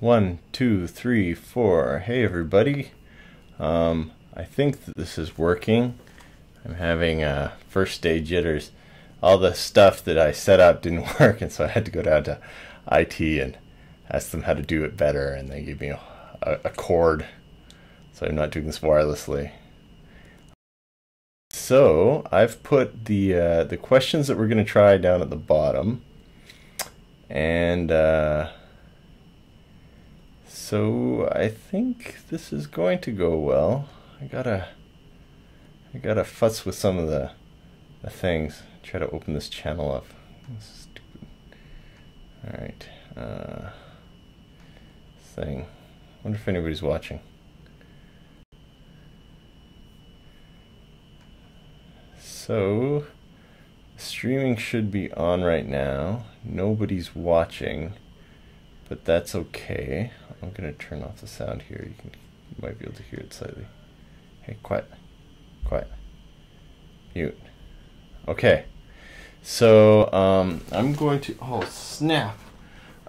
1, 2, 3, 4. Hey everybody. I think that this is working. I'm having first day jitters. All the stuff that I set up didn't work, and so I had to go down to IT and ask them how to do it better, and they gave me a cord, so I'm not doing this wirelessly. So I've put the questions that we're going to try down at the bottom, and so I think this is going to go well. I gotta futz with some of the things. Try to open this channel up. Stupid. All right. Thing. Wonder if anybody's watching. So streaming should be on right now. Nobody's watching, but that's okay. I'm gonna turn off the sound here. You might be able to hear it slightly. Hey, quiet, quiet, mute. Okay, so I'm going to. Oh snap!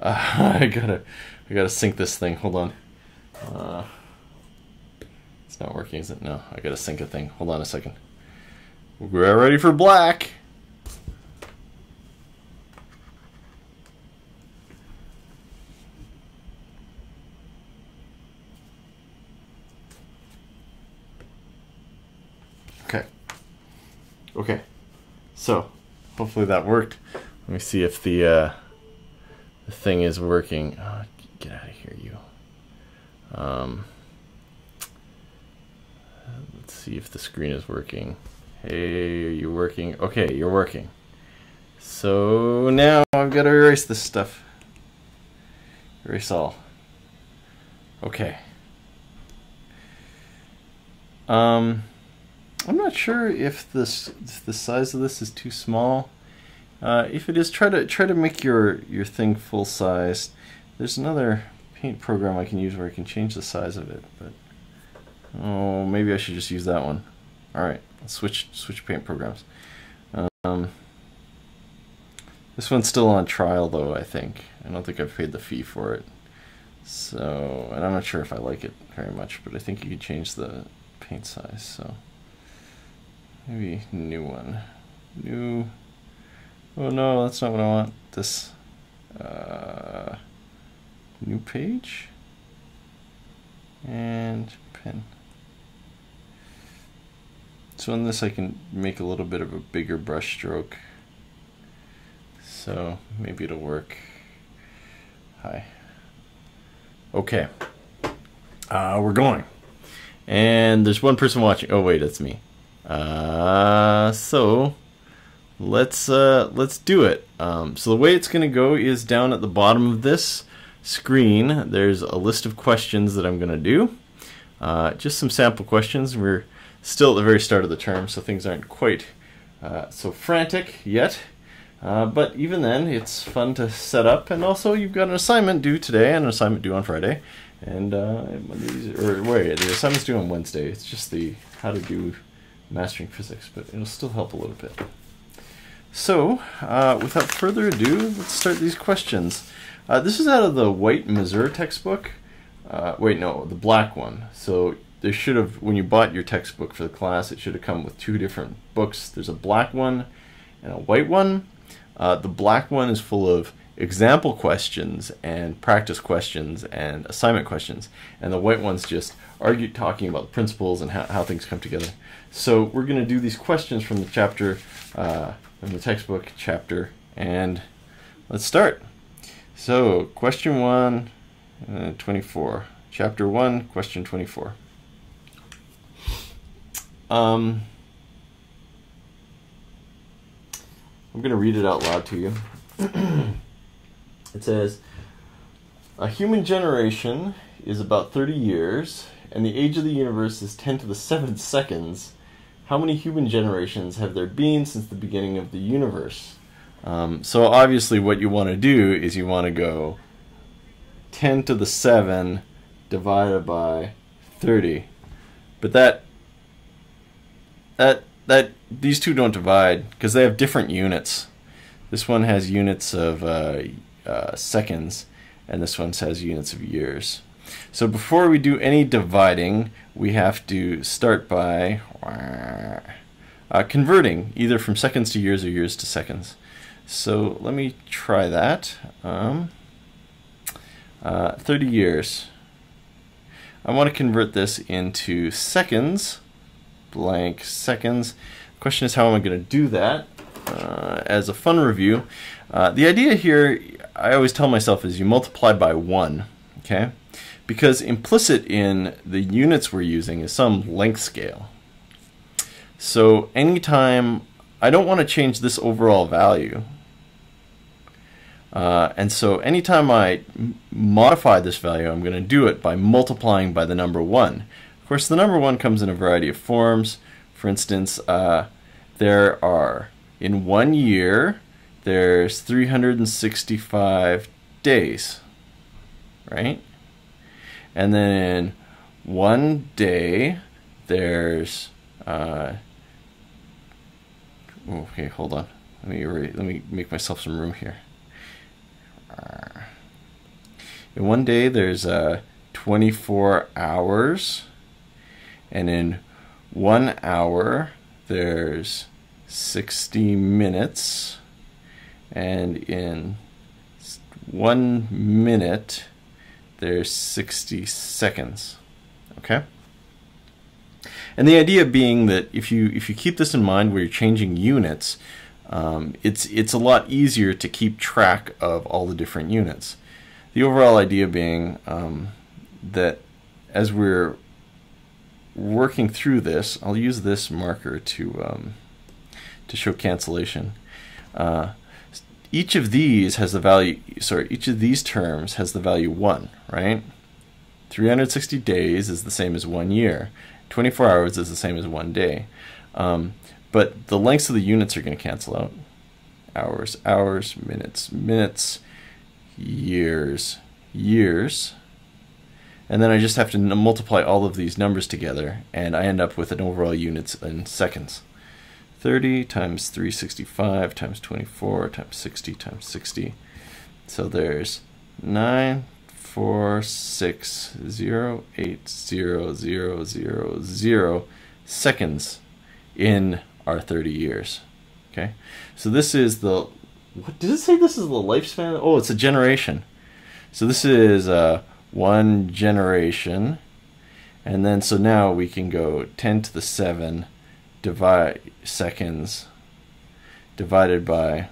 I gotta sync this thing. Hold on. It's not working, is it? No, I gotta sync a thing. Hold on a second. We're ready for black. Okay, so hopefully that worked. Let me see if the thing is working. Oh, get out of here, you. Let's see if the screen is working. Hey, are you working? Okay, you're working. So now I've got to erase this stuff. Erase all. Okay. I'm not sure if the size of this is too small. If it is, try to make your thing full size. There's another paint program I can use where I can change the size of it, but oh, maybe I should just use that one. All right, let's switch paint programs. This one's still on trial though. I think I don't think I've paid the fee for it. So, and I'm not sure if I like it very much, but I think you can change the paint size. So. Maybe new one. New. Oh no, that's not what I want. This. New page. And pen. So on this I can make a little bit of a bigger brush stroke. So maybe it'll work. Hi. Okay. We're going. And there's one person watching. Oh wait, it's me. So let's do it. So the way it's going to go is down at the bottom of this screen. There's a list of questions that I'm going to do. Just some sample questions. We're still at the very start of the term, so things aren't quite so frantic yet. But even then, it's fun to set up. And also, you've got an assignment due today and an assignment due on Friday. And the assignment's due on Wednesday. It's just the how to do mastering physics, but it'll still help a little bit. So, without further ado, let's start these questions. This is out of the white Missouri textbook. Wait, no, the black one. So there should have, when you bought your textbook for the class, it should have come with two different books. There's a black one and a white one. The black one is full of example questions and practice questions and assignment questions, and the white one's just talking about the principles and how things come together. So we're going to do these questions from the chapter, from the textbook chapter, and let's start. So question 1, 24. Chapter 1, question 24. I'm going to read it out loud to you. It says, a human generation is about 30 years, and the age of the universe is 10 to the 7th seconds. How many human generations have there been since the beginning of the universe? So obviously what you want to do is you want to go 10 to the 7 divided by 30. But these two don't divide because they have different units. This one has units of seconds, and this one has units of years. So before we do any dividing, we have to start by converting either from seconds to years or years to seconds. So let me try that. 30 years. I want to convert this into seconds, blank seconds. The question is, how am I going to do that? As a fun review, the idea here, I always tell myself, is you multiply by 1, okay? Because implicit in the units we're using is some length scale. So anytime, I don't want to change this overall value. And so anytime I modify this value, I'm going to do it by multiplying by the number 1. Of course, the number 1 comes in a variety of forms. For instance, there are, in 1 year, there's 365 days, right? And then in 1 day, there's, okay, hold on. Let me make myself some room here. In 1 day, there's 24 hours, and in 1 hour, there's 60 minutes, and in 1 minute, there's 60 seconds. Okay? And the idea being that if you keep this in mind where you're changing units, it's a lot easier to keep track of all the different units. The overall idea being that as we're working through this, I'll use this marker to show cancellation. Each of these has the value, each of these terms has the value 1, right? 360 days is the same as 1 year. 24 hours is the same as 1 day. But the lengths of the units are going to cancel out. Hours, hours, minutes, minutes, years, years. And then I just have to multiply all of these numbers together, and I end up with an overall units in seconds. 30 times 365 times 24 times 60 times 60. So there's 946080000 seconds in our 30 years. Okay, so this is the, what did it say? This is the lifespan? Oh, it's a generation. So this is 1 generation, and then so now we can go 10 to the 7 divide seconds divided by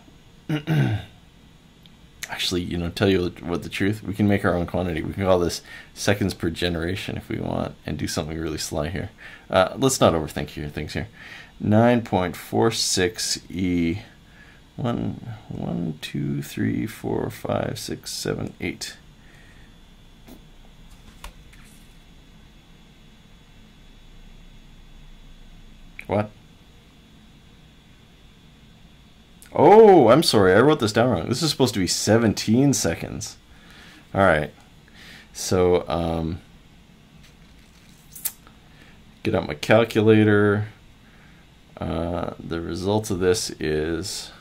actually, you know, tell you what the truth, we can make our own quantity. We can call this seconds per generation if we want, and do something really sly here. Let's not overthink things here. 9.46 e 1, 2, 3, 4, 5, 6, 7, 8. What? Oh, I'm sorry, I wrote this down wrong. This is supposed to be 17 seconds. Alright, so get out my calculator. The result of this is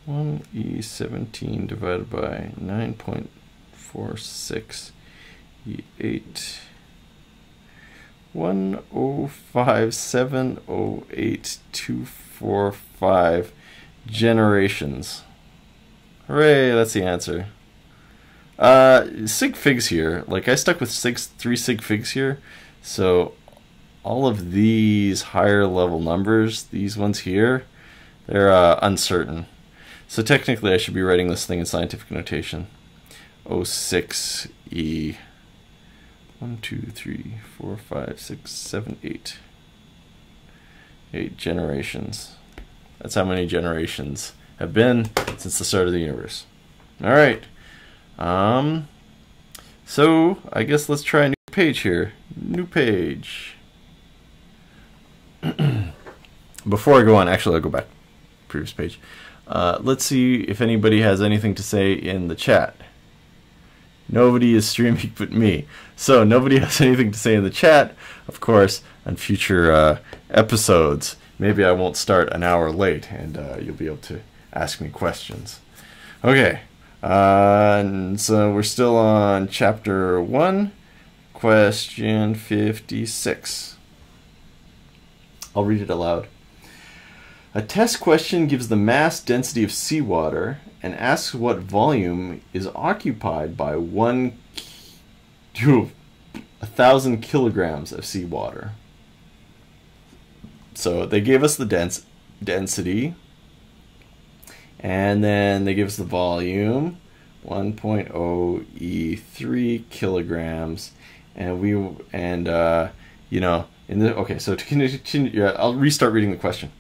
1e17 divided by 9.46 e8. 105708245 generations. Hooray, that's the answer. Sig figs here. Like, I stuck with 3 sig figs here, so all of these higher level numbers, these ones here, they're uncertain. So technically I should be writing this thing in scientific notation. 06e 1, 2, 3, 4, 5, 6, 7, 8. 8 generations. That's how many generations have been since the start of the universe. Alright. So I guess let's try a new page here. New page. Before I go on, actually I'll go back to the previous page. Let's see if anybody has anything to say in the chat. Nobody is streaming but me. So nobody has anything to say in the chat. Of course, on future episodes, maybe I won't start an hour late and you'll be able to ask me questions. Okay, And so we're still on chapter 1, question 56. I'll read it aloud. A test question gives the mass density of seawater and asks what volume is occupied by 1,000 kilograms of seawater. So they gave us the density, and then they give us the volume, 1.0 E3 kilograms, and okay, so to continue, I'll restart reading the question.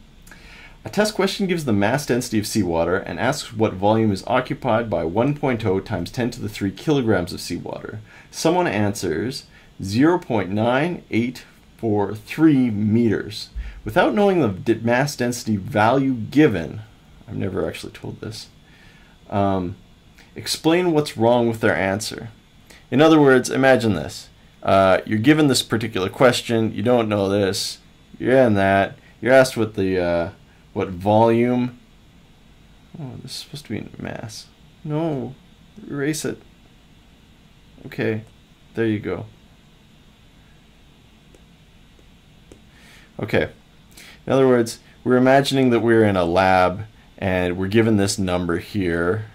A test question gives the mass density of seawater and asks what volume is occupied by 1.0 times 10 to the 3 kilograms of seawater. Someone answers 0.9843 meters. Without knowing the mass density value given, I've never actually told this, explain what's wrong with their answer. In other words, imagine this. You're given this particular question, you don't know this, you're in that, you're asked what the what volume. Oh, this is supposed to be in mass. No, erase it. Okay, there you go. Okay, in other words, we're imagining that we're in a lab and we're given this number here,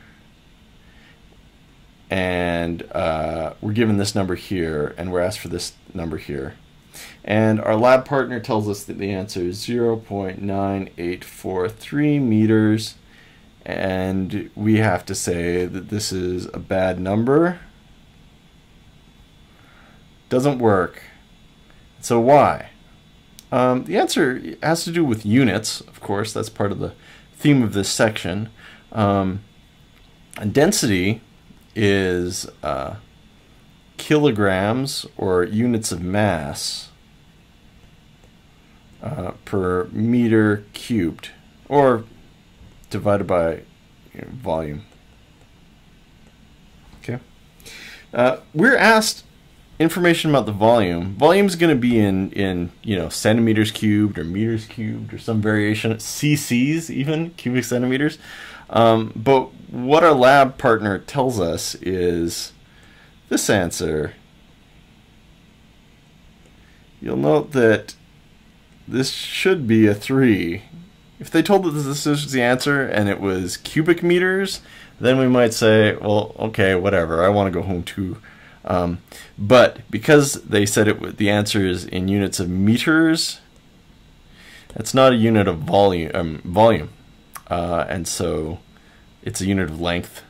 and we're given this number here, and we're asked for this number here. And our lab partner tells us that the answer is 0.9843 meters, and we have to say that this is a bad number. Doesn't work. So why? The answer has to do with units, of course. That's part of the theme of this section. And density is kilograms, or units of mass, per meter cubed, or divided by volume. Okay. We're asked information about the volume. Volume is going to be in centimeters cubed or meters cubed or some variation, cc's even, cubic centimeters. But what our lab partner tells us is this answer. You'll note that this should be a 3. If they told us this was the answer and it was cubic meters, then we might say, well, okay, whatever, I want to go home too. But because they said the answer is in units of meters, it's not a unit of volume, and so it's a unit of length,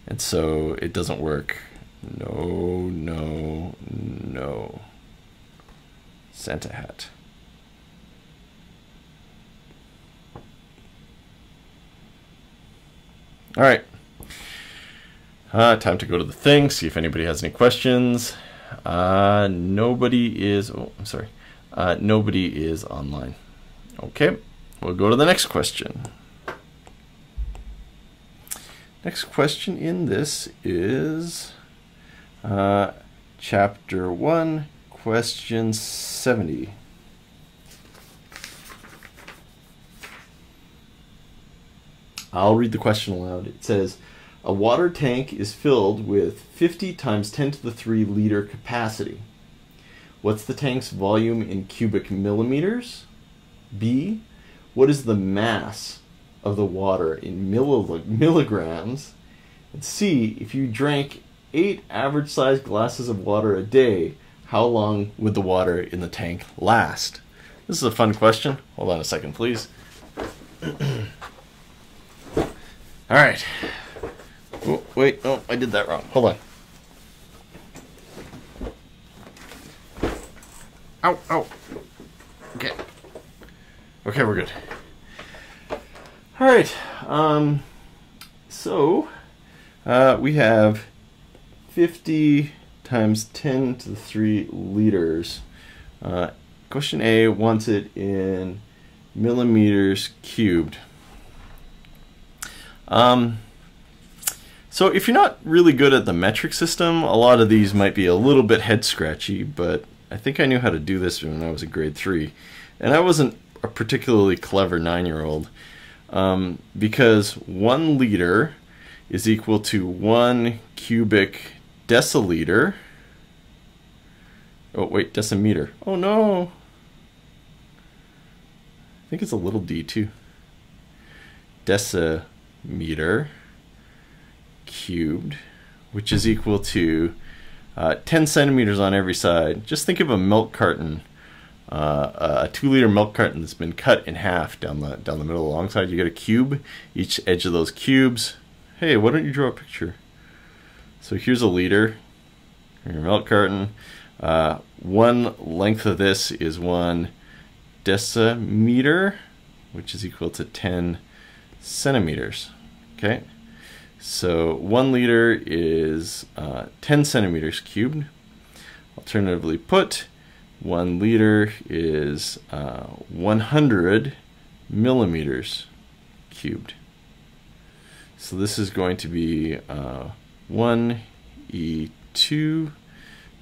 and so it doesn't work. No, no, no. Santa hat. All right. Time to go to the thing, see if anybody has any questions. Nobody is, nobody is online. Okay, we'll go to the next question. Next question in this is chapter 1, question 70. I'll read the question aloud. It says, a water tank is filled with 50 times 10 to the 3 liter capacity. What's the tank's volume in cubic millimeters? B, what is the mass of the water in milligrams? And C, if you drank 8 average-sized glasses of water a day, how long would the water in the tank last? This is a fun question. Hold on a second, please. All right. Oh, wait, no, I did that wrong. Hold on. Ow, ow. Okay. Okay, we're good. All right. We have 50 times 10 to the 3 liters. Question A wants it in millimeters cubed. So if you're not really good at the metric system, a lot of these might be a little bit head scratchy, but I think I knew how to do this when I was in grade 3. And I wasn't a particularly clever 9-year-old, because 1 liter is equal to 1 cubic deciliter. Oh wait, decimeter. Oh no! I think it's a little d too. Decimeter cubed, which is equal to 10 centimeters on every side. Just think of a milk carton, a 2-liter milk carton that's been cut in half down the middle alongside. You get a cube, each edge of those cubes. Hey, why don't you draw a picture? So here's a liter, your milk carton. One length of this is 1 decimeter, which is equal to 10 centimeters. Okay, so 1 liter is 10 centimeters cubed. Alternatively put, 1 liter is 100 millimeters cubed. So this is going to be 1 E2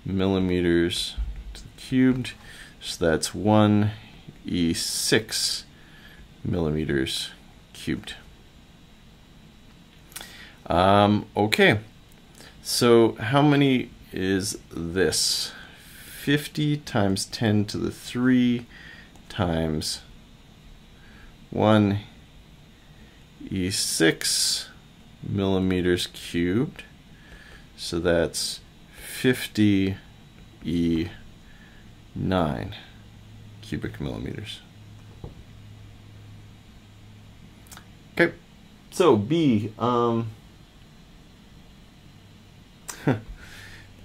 millimeters cubed. So that's 1 E6 millimeters cubed. Okay, so how many is this? 50 times 10 to the 3 times 1 E6 millimeters cubed. So that's 50 E9 cubic millimeters. Okay, so B.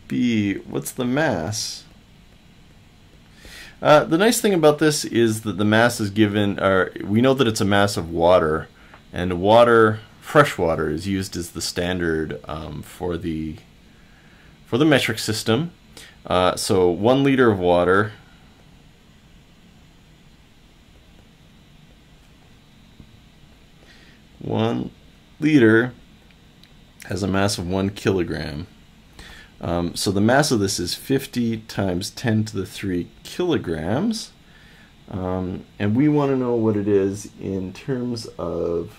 B, what's the mass? The nice thing about this is that the mass is given, or we know that it's a mass of water, and water, fresh water, is used as the standard for the metric system. So 1 liter of water has a mass of 1 kilogram. So the mass of this is 50 times 10 to the 3 kilograms. And we want to know what it is in terms of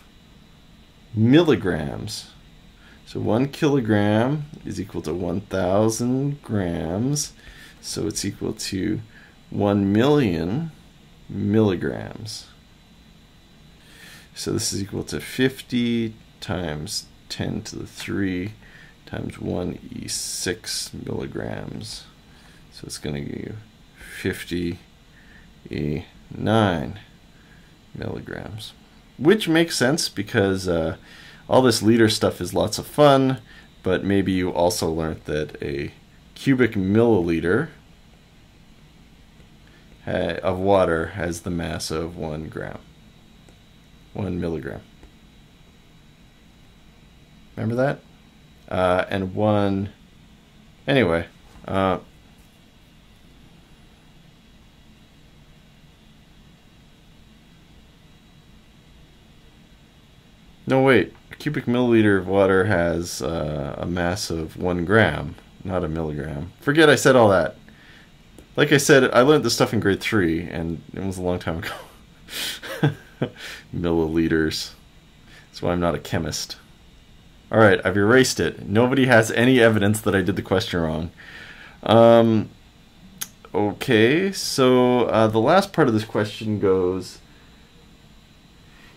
milligrams. So 1 kilogram is equal to 1,000 grams. So it's equal to 1 million milligrams. So this is equal to 50 times 10 to the 3 times 1 E6 milligrams. So it's going to give you 50 E9 milligrams. Which makes sense because all this liter stuff is lots of fun, but maybe you also learned that a cubic milliliter of water has the mass of 1 gram. 1 milligram. Remember that? And 1, anyway, no wait, a cubic milliliter of water has a mass of 1 gram, not a milligram. Forget I said all that. Like I said, I learned this stuff in grade 3, and it was a long time ago. Milliliters. That's why I'm not a chemist. Alright, I've erased it. Nobody has any evidence that I did the question wrong. Okay, so the last part of this question goes,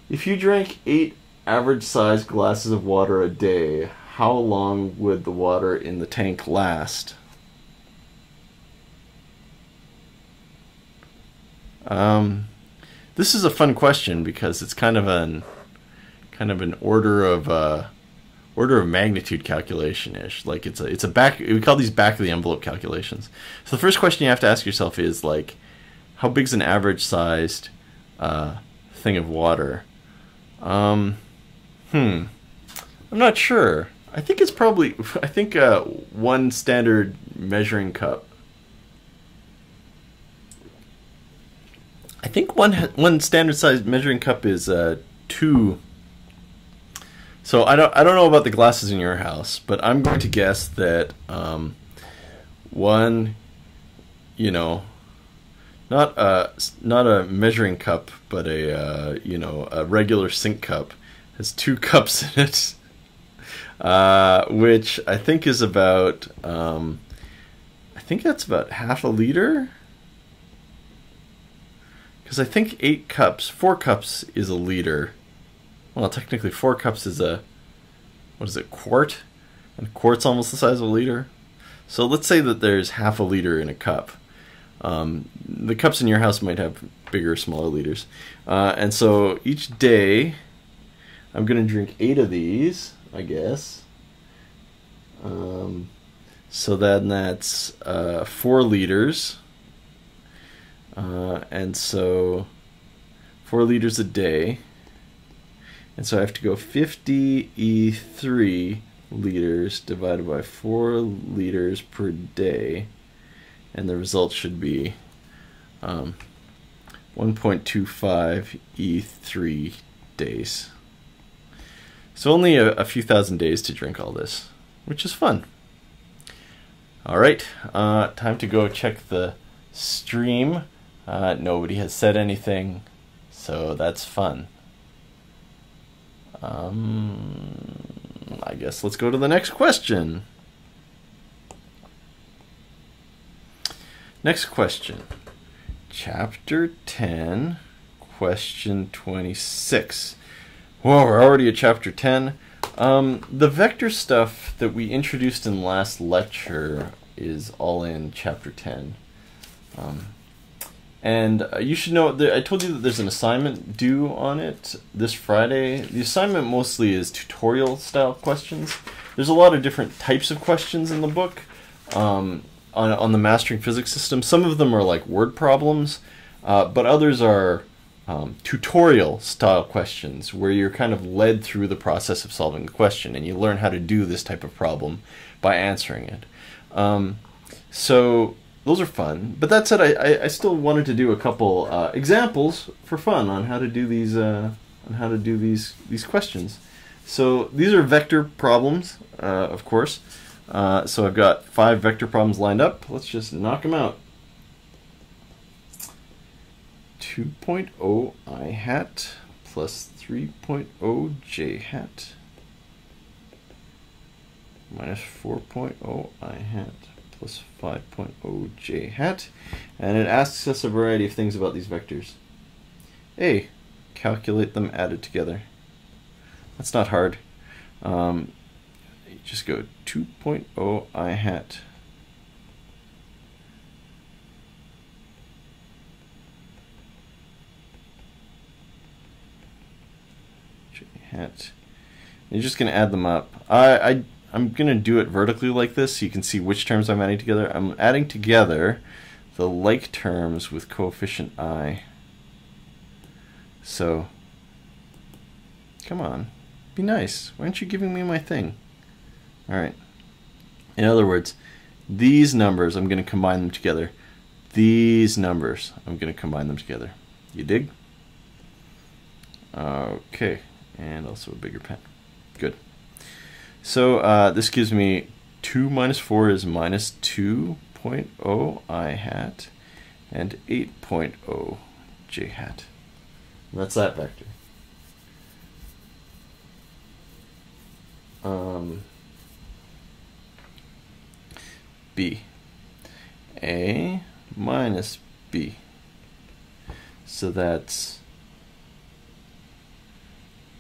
if you drank 8 average-sized glasses of water a day, how long would the water in the tank last? This is a fun question because it's kind of an order of magnitude calculation-ish. Like it's a back, we call these back of the envelope calculations. So the first question you have to ask yourself is like, how big's an average sized thing of water? I'm not sure. I think it's probably, one standard measuring cup. I think one standard sized measuring cup is 2. So I don't know about the glasses in your house, but I'm going to guess that one, not a measuring cup, but a regular sink cup has 2 cups in it. which I think is about, I think that's about half a liter. Because I think 8 cups, 4 cups is a liter. Well, technically 4 cups is a, what is it, quart? And a quart's almost the size of a liter. So let's say that there's half a liter in a cup. The cups in your house might have bigger or smaller liters. And so each day, I'm going to drink 8 of these, I guess. So then that's 4 liters. And so 4 liters a day. And so I have to go 50 E3 liters divided by 4 liters per day. And the result should be 1.25 E3 days. So only a few thousand days to drink all this, which is fun. All right, time to go check the stream. Nobody has said anything, so that's fun. I guess let's go to the next question. Next question. Chapter 10, question 26. Whoa, we're already at chapter 10. The vector stuff that we introduced in last lecture is all in chapter 10. And you should know, I told you that there's an assignment due on it this Friday. The assignment mostly is tutorial style questions. There's a lot of different types of questions in the book on the Mastering Physics system. Some of them are like word problems, but others are tutorial style questions where you're kind of led through the process of solving the question and you learn how to do this type of problem by answering it. So those are fun, but that said, I still wanted to do a couple examples for fun on how to do these questions. So these are vector problems, of course. So I've got 5 vector problems lined up. Let's just knock them out. 2.0 I hat plus 3.0 j hat minus 4.0 I hat plus 5.0 j hat, and it asks us a variety of things about these vectors. A, calculate them added together. That's not hard. You just go 2.0 I hat j hat. You're just going to add them up. I'm going to do it vertically like this so you can see which terms I'm adding together. I'm adding together the like terms with coefficient I. So, come on, be nice. Why aren't you giving me my thing? All right. In other words, these numbers, I'm going to combine them together. These numbers, I'm going to combine them together. You dig? Okay, and also a bigger pen. Good. So this gives me 2 minus 4 is minus 2.0 I hat and 8.0 j hat. And that's that vector. B. A minus B. So that's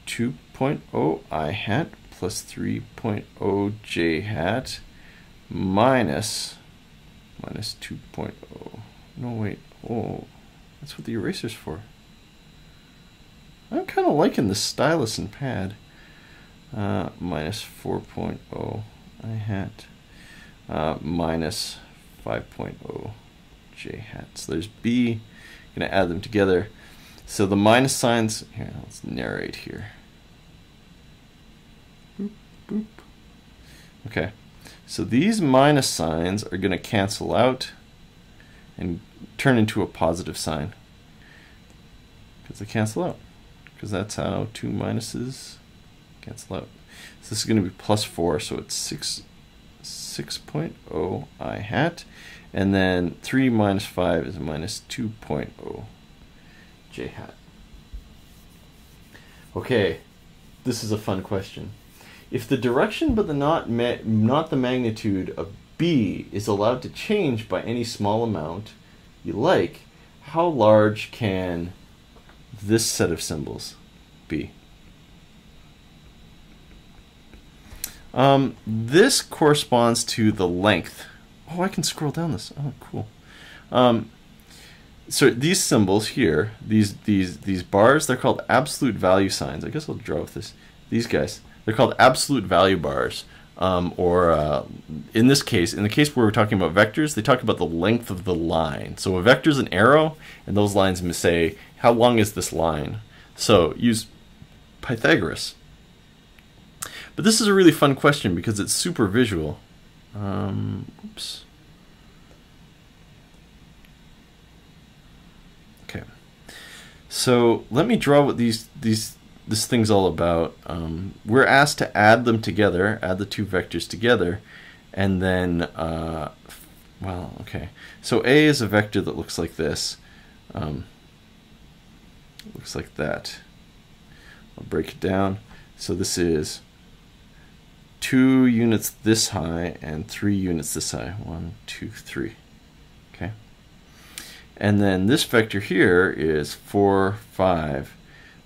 2.0 I hat plus 3.0 j hat minus 2.0. No, wait. Oh, that's what the eraser's for. I'm kind of liking the stylus and pad. Minus 4.0 I hat minus 5.0 j hat. So there's B. I'm going to add them together. So the minus signs, here, let's narrate here. Boop, boop. Okay, so these minus signs are going to cancel out and turn into a positive sign because they cancel out, because that's how 2 minuses cancel out. So this is going to be plus 4, so it's 6.0 I hat, and then 3 minus 5 is minus 2.0 j hat. Okay, this is a fun question. If the direction but not the magnitude of B is allowed to change by any small amount you like, how large can this set of symbols be? This corresponds to the length. Oh, I can scroll down this. Oh, cool. So these symbols here, these bars, they're called absolute value signs. I guess I'll draw with this. These guys, they're called absolute value bars. In this case, in the case where we're talking about vectors, they talk about the length of the line. So a vector is an arrow, and those lines say, how long is this line? So use Pythagoras. But this is a really fun question because it's super visual. Oops. Okay. So let me draw what this thing's all about. We're asked to add them together, add the two vectors together, and then, well, okay. So A is a vector that looks like this. Looks like that. I'll break it down. So this is 2 units this high and 3 units this high. 1, 2, 3. Okay. And then this vector here is 4, 5.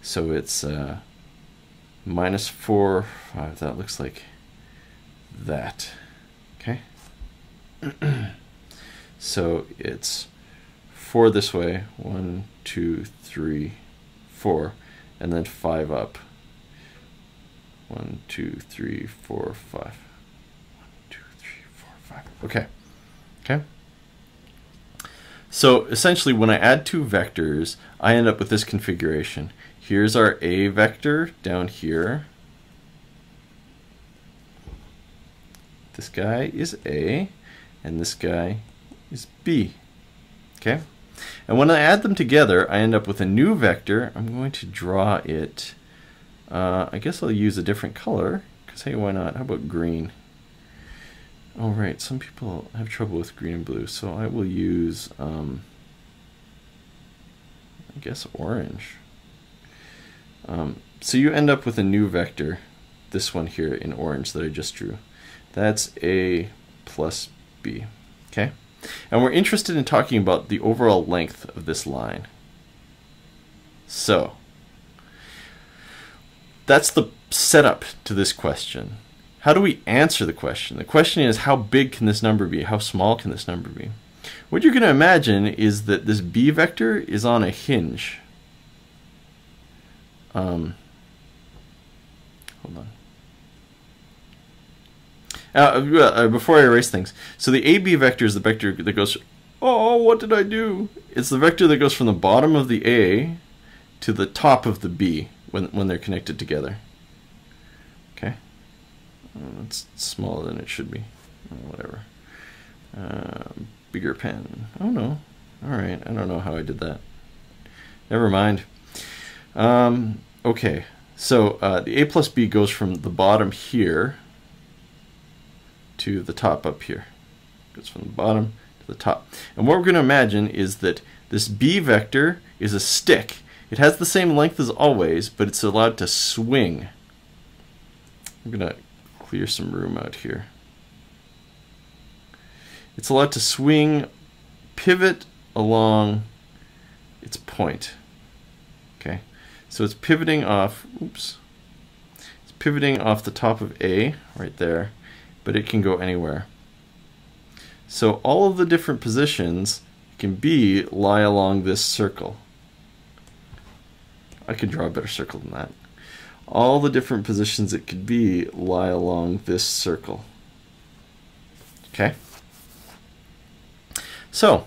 So it's minus 4, 5. That looks like that. Okay. So it's 4 this way. 1, 2, 3, 4. And then 5 up. 1, 2, 3, 4, 5. 1, 2, 3, 4, 5. Okay. Okay. So essentially, when I add two vectors, I end up with this configuration. Here's our A vector down here. This guy is A, and this guy is B. Okay? And when I add them together, I end up with a new vector. I'm going to draw it. I guess I'll use a different color, because hey, why not? How about green? Oh, right, some people have trouble with green and blue, so I will use, I guess, orange. So you end up with a new vector, this one here in orange that I just drew. That's A plus B, okay? And we're interested in talking about the overall length of this line. So, that's the setup to this question. How do we answer the question? The question is, how big can this number be? How small can this number be? What you're going to imagine is that this B vector is on a hinge. Hold on. Before I erase things, so the AB vector is the vector that goes, oh, what did I do? It's the vector that goes from the bottom of the A to the top of the B when they're connected together. Okay? It's smaller than it should be. Whatever. Bigger pen. Oh no. Alright, I don't know how I did that. Never mind. Okay, so the A plus B goes from the bottom here to the top up here. Goes from the bottom to the top. And what we're going to imagine is that this B vector is a stick. It has the same length as always, but it's allowed to swing. I'm going to clear some room out here. It's allowed to swing, pivot along its point. Okay, so it's pivoting off, oops, it's pivoting off the top of A right there, but it can go anywhere. So all of the different positions can lie along this circle. I could draw a better circle than that. All the different positions it could lie along this circle. Okay? So,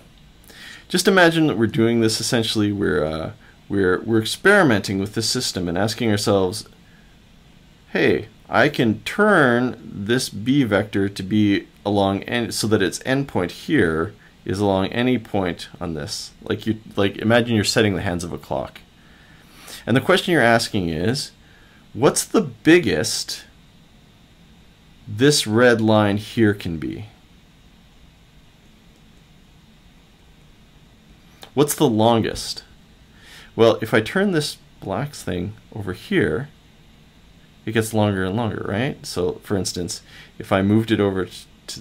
just imagine that we're doing this essentially. We're experimenting with this system and asking ourselves, hey, I can turn this B vector to be along so that its endpoint here is along any point on this. Like imagine you're setting the hands of a clock. And the question you're asking is, what's the biggest this red line here can be? What's the longest? Well, if I turn this black thing over here, it gets longer and longer, right? So, for instance, if I moved it over to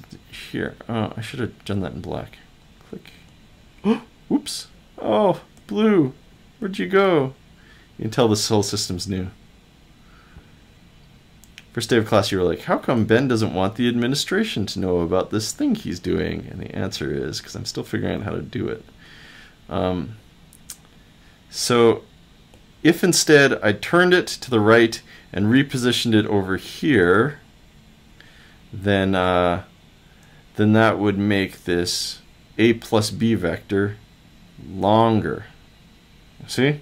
here, oh, I should have done that in black. Click. Whoops. Oh, blue. Where'd you go? You can tell this whole system's new. First day of class, you were like, how come Ben doesn't want the administration to know about this thing he's doing? And the answer is, because I'm still figuring out how to do it. So if instead I turned it to the right and repositioned it over here, then that would make this a plus b vector longer. See?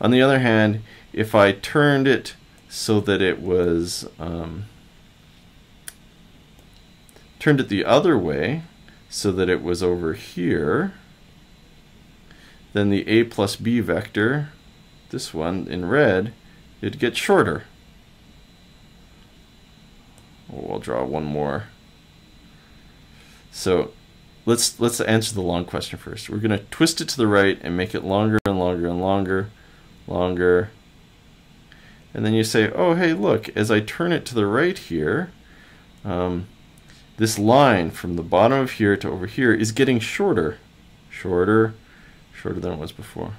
On the other hand, if I turned it so that it was turned it the other way, so that it was over here, then the a plus b vector, this one in red, it'd get shorter. Oh, I'll draw one more. So let's answer the long question first. We're going to twist it to the right and make it longer and longer and longer. And then you say, oh, hey, look, as I turn it to the right here, this line from the bottom of here to over here is getting shorter than it was before.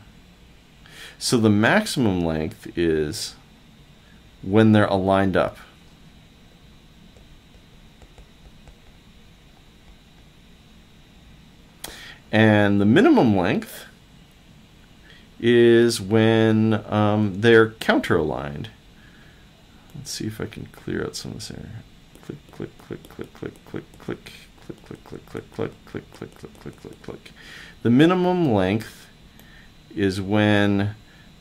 So the maximum length is when they're aligned up. And the minimum length is when they're counter-aligned. Let's see if I can clear out some of this area. Click, click, click, click, click, click, click, click, click, click, click, click, click, click, click, click, click, click. The minimum length is when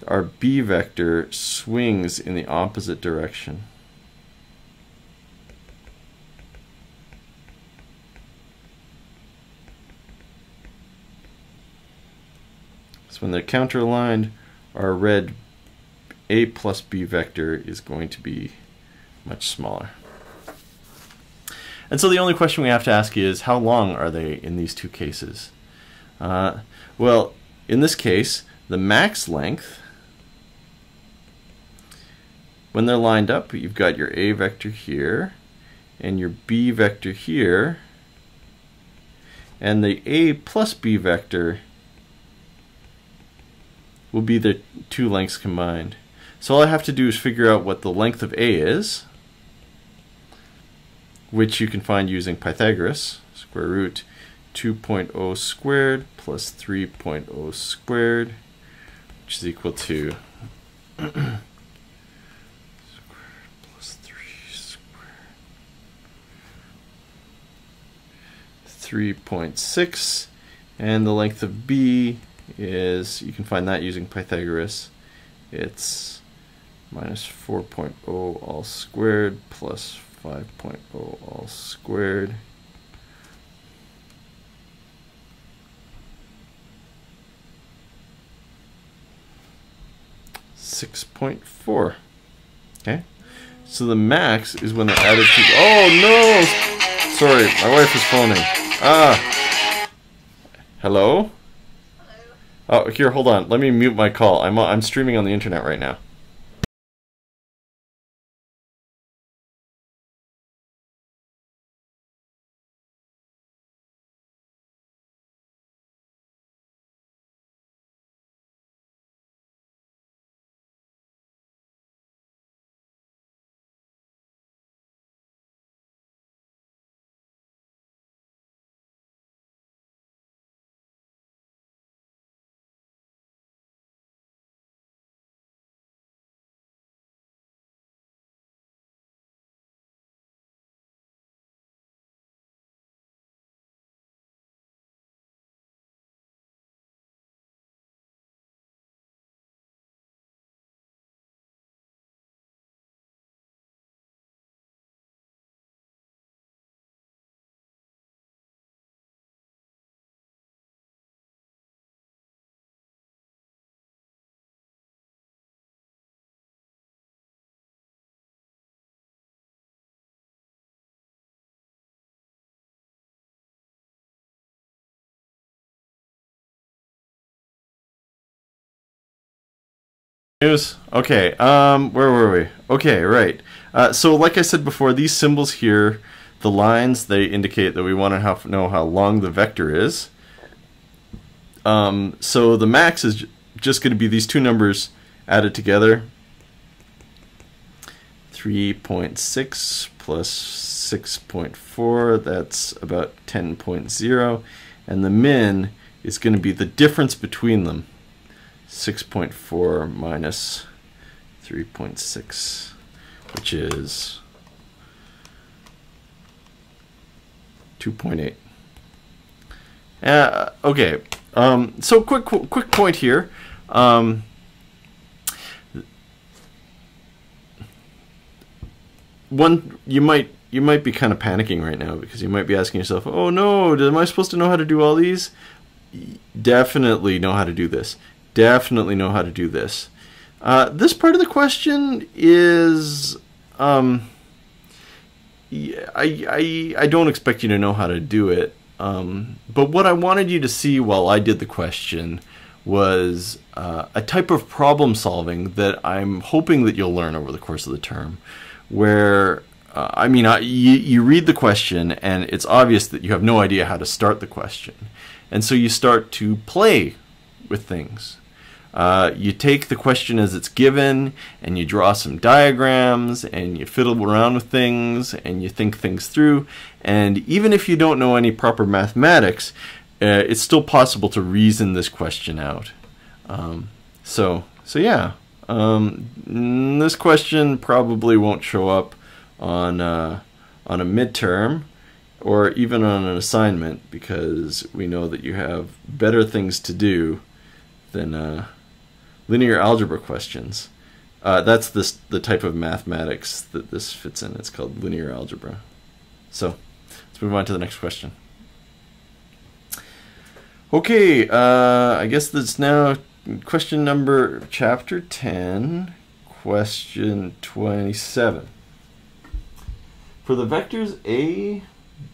our b vector swings in the opposite direction. So when they're counter-aligned, our red a plus b vector is going to be much smaller. And so the only question we have to ask is, how long are they in these two cases? Well, in this case, the max length, when they're lined up, you've got your a vector here and your b vector here, and the a plus b vector will be the two lengths combined. So all I have to do is figure out what the length of a is, which you can find using Pythagoras, square root 2.0 squared plus 3.0 squared, which is equal to squared plus 3 squared 3.6, and the length of b is, you can find that using Pythagoras, it's minus 4.0 all squared plus 5.0 all squared. .4. Okay, so the max is when they're added to. Oh no! Sorry, my wife is phoning. Hello? Oh, here, hold on. Let me mute my call. I'm streaming on the internet right now. News. Okay, where were we? Okay, right. So like I said before, these symbols here, the lines, they indicate that we want to know how long the vector is. So the max is just going to be these two numbers added together. 3.6 plus 6.4, that's about 10.0. And the min is going to be the difference between them. 6.4 minus 3.6, which is 2.8. Okay, so quick point here. One, you might be kind of panicking right now because you might be asking yourself, oh no, am I supposed to know how to do all these? Definitely know how to do this. Definitely know how to do this. This part of the question is, I don't expect you to know how to do it, but what I wanted you to see while I did the question was a type of problem solving that I'm hoping that you'll learn over the course of the term, where you read the question and it's obvious that you have no idea how to start the question, and so you start to play with things. You take the question as it's given and you draw some diagrams and you fiddle around with things and you think things through, and even if you don't know any proper mathematics, it's still possible to reason this question out. So yeah, this question probably won't show up on a midterm or even on an assignment, because we know that you have better things to do than linear algebra questions. That's the type of mathematics that this fits in. It's called linear algebra. So let's move on to the next question. Okay, I guess that's now question number chapter 10, question 27. For the vectors A,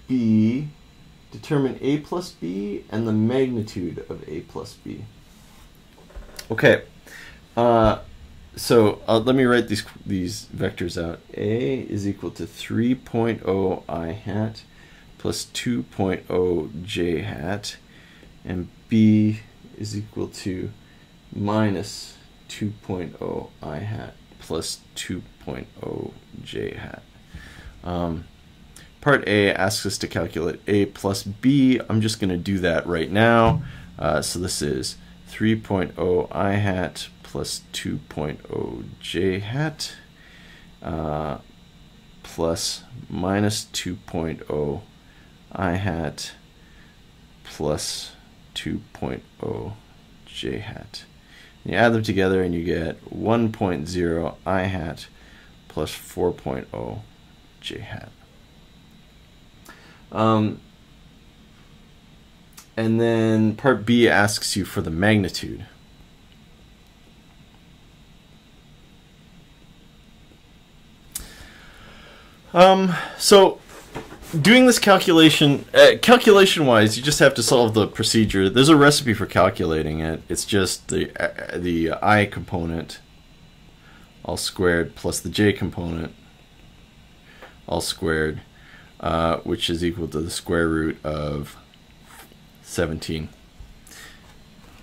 B, determine A plus B and the magnitude of A plus B. Okay, so let me write these vectors out. A is equal to 3.0 I hat plus 2.0 j hat, and B is equal to minus 2.0 I hat plus 2.0 j hat. Part A asks us to calculate A plus B. I'm just going to do that right now. So this is 3.0 I hat plus 2.0 j hat plus minus 2.0 I hat plus 2.0 j hat. You add them together and you get 1.0 I hat plus 4.0 j hat. And then part B asks you for the magnitude. So doing this calculation, calculation-wise, you just have to solve the procedure. There's a recipe for calculating it. It's just the I component all squared plus the j component all squared, which is equal to the square root of 17,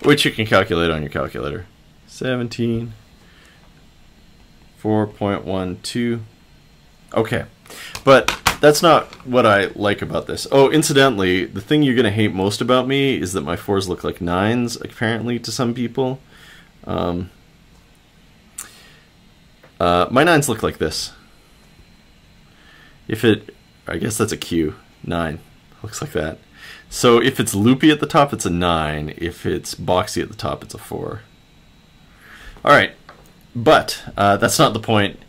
which you can calculate on your calculator. 17, 4.12. Okay, but that's not what I like about this. Oh, incidentally, the thing you're going to hate most about me is that my 4s look like 9s, apparently, to some people. My 9s look like this. I guess that's a Q. 9. Looks like that. So if it's loopy at the top, it's a 9. If it's boxy at the top, it's a 4. Alright, but that's not the point.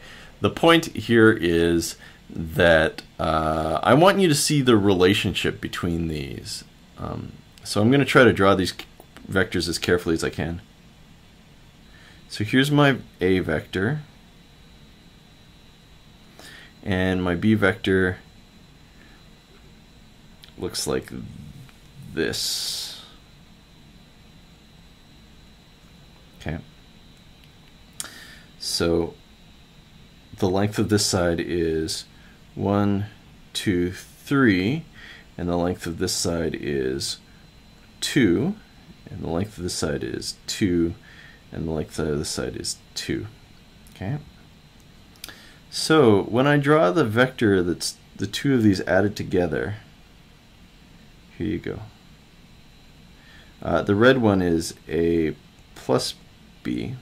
The point here is that I want you to see the relationship between these. So I'm going to try to draw these vectors as carefully as I can. So here's my A vector. And my B vector looks like this. Okay. So the length of this side is 1, 2, 3, and the length of this side is 2, and the length of this side is 2, and the length of this side is 2. Okay. So when I draw the vector that's the two of these added together, here you go. The red one is A plus B.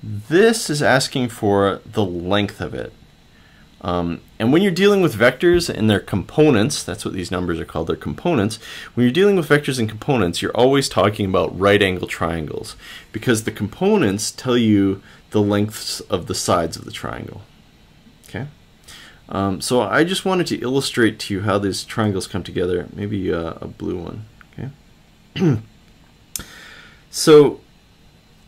This is asking for the length of it. And when you're dealing with vectors and their components, that's what these numbers are called, they're components. When you're dealing with vectors and components, you're always talking about right angle triangles, because the components tell you the lengths of the sides of the triangle. Okay. So I just wanted to illustrate to you how these triangles come together. Maybe a blue one. Okay. So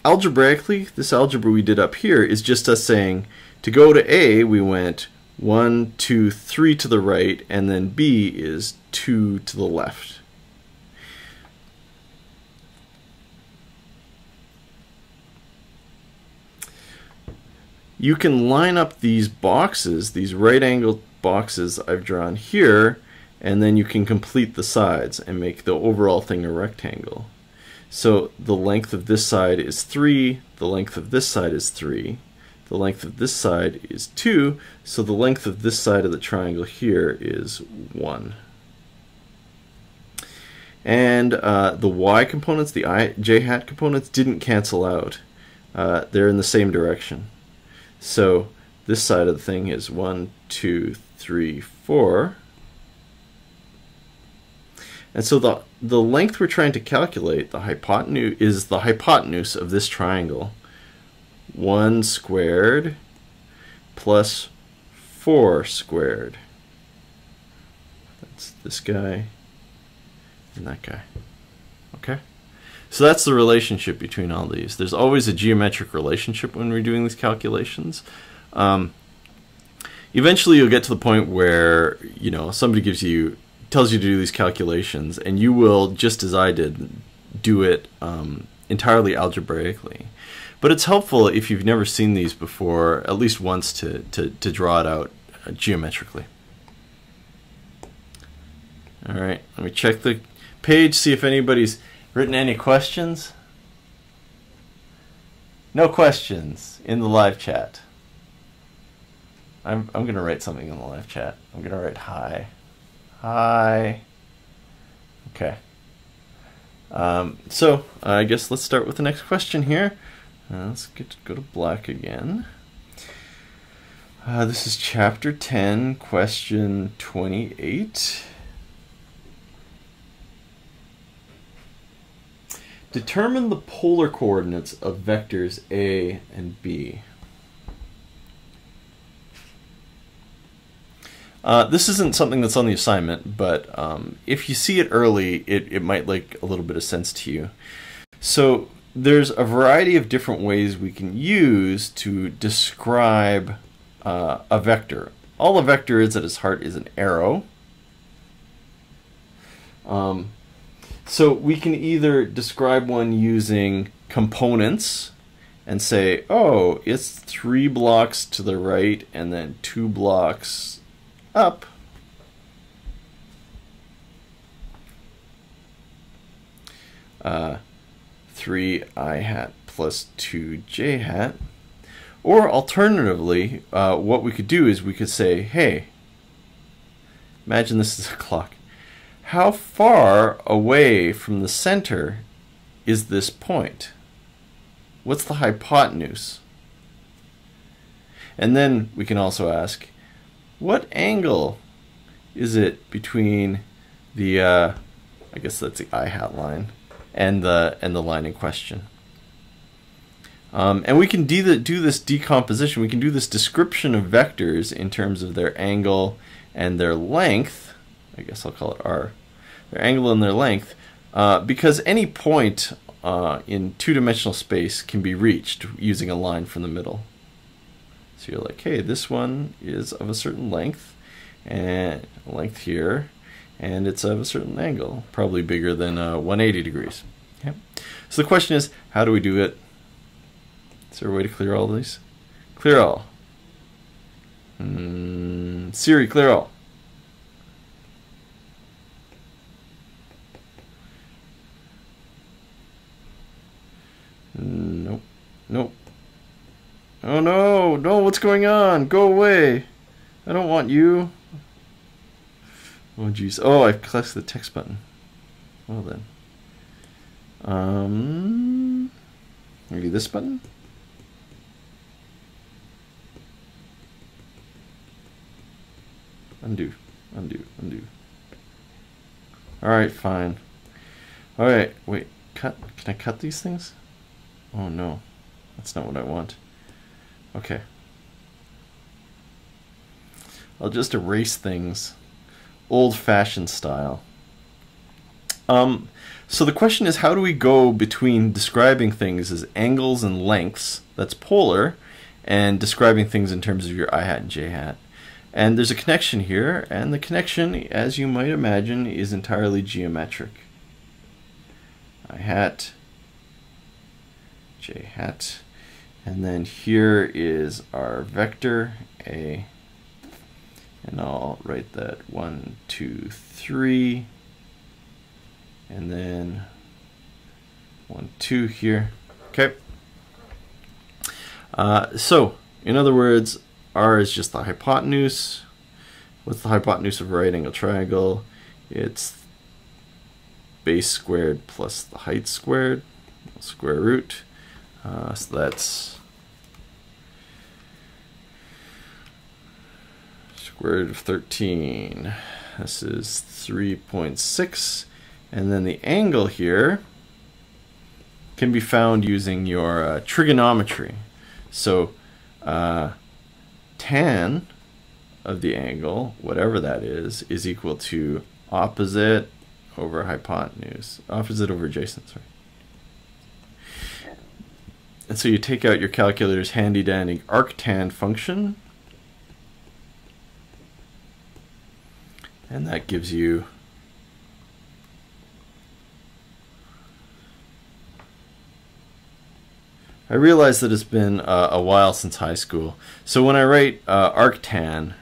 algebraically, this algebra we did up here is just us saying, to go to A, we went 1, 2, 3 to the right, and then B is 2 to the left. You can line up these boxes, these right angled boxes I've drawn here, and then you can complete the sides and make the overall thing a rectangle. So the length of this side is 3, the length of this side is 3, the length of this side is 2, so the length of this side of the triangle here is 1. And the y components, the j hat components, didn't cancel out. They're in the same direction. So this side of the thing is 1, 2, 3, 4. And so the length we're trying to calculate, the hypotenuse, is the hypotenuse of this triangle. 1 squared plus 4 squared. That's this guy and that guy. Okay? So that's the relationship between all these. There's always a geometric relationship when we're doing these calculations. Eventually you'll get to the point where, you know, somebody tells you to do these calculations, and you will, just as I did, do it entirely algebraically. But it's helpful if you've never seen these before, at least once, to draw it out geometrically. All right, let me check the page, see if anybody's written any questions. No questions in the live chat. I'm going to write something in the live chat. I'm going to write hi. Hi. Okay. So I guess let's start with the next question here. Let's go to black again. This is chapter 10, question 28. Determine the polar coordinates of vectors A and B. This isn't something that's on the assignment, but if you see it early, it might make a little bit of sense to you. So there's a variety of different ways we can use to describe a vector. All a vector is at its heart is an arrow. So we can either describe one using components and say, oh, it's 3 blocks to the right and then 2 blocks up. Three I hat plus 2 j hat. Or alternatively, what we could do is we could say, hey, imagine this is a clock. How far away from the center is this point? What's the hypotenuse? And then we can also ask, what angle is it between the, I guess that's the I hat line, and the line in question? And we can do this decomposition. We can do this description of vectors in terms of their angle and their length. I guess I'll call it R. Their angle and their length, because any point in two-dimensional space can be reached using a line from the middle. So you're like, hey, this one is of a certain length, and length here, and it's of a certain angle, probably bigger than 180 degrees. Okay? So the question is, how do we do it? Is there a way to clear all these? Clear all. Siri, clear all. Nope. Nope. Oh no! No, what's going on? Go away! I don't want you. Oh jeez. Oh, I pressed the text button. Well then. Maybe this button? Undo. Undo. Undo. Alright, fine. Alright, wait. Cut? Can I cut these things? Oh no. That's not what I want. Okay. I'll just erase things old-fashioned style. So the question is, how do we go between describing things as angles and lengths, that's polar, and describing things in terms of your I hat and J hat? And there's a connection here, and the connection, as you might imagine, is entirely geometric. I hat, J hat, and then here is our vector A, and I'll write that 1, 2, 3, and then 1, 2 here. Okay. So, in other words, R is just the hypotenuse. What's the hypotenuse of a right angle triangle? It's base squared plus the height squared, square root. So that's square root of 13. This is 3.6. And then the angle here can be found using your trigonometry. So tan of the angle, whatever that is equal to opposite over hypotenuse. Opposite over adjacent, sorry. And so you take out your calculator's handy dandy arctan function, and that gives you I realize that it's been a while since high school. So when I write arctan,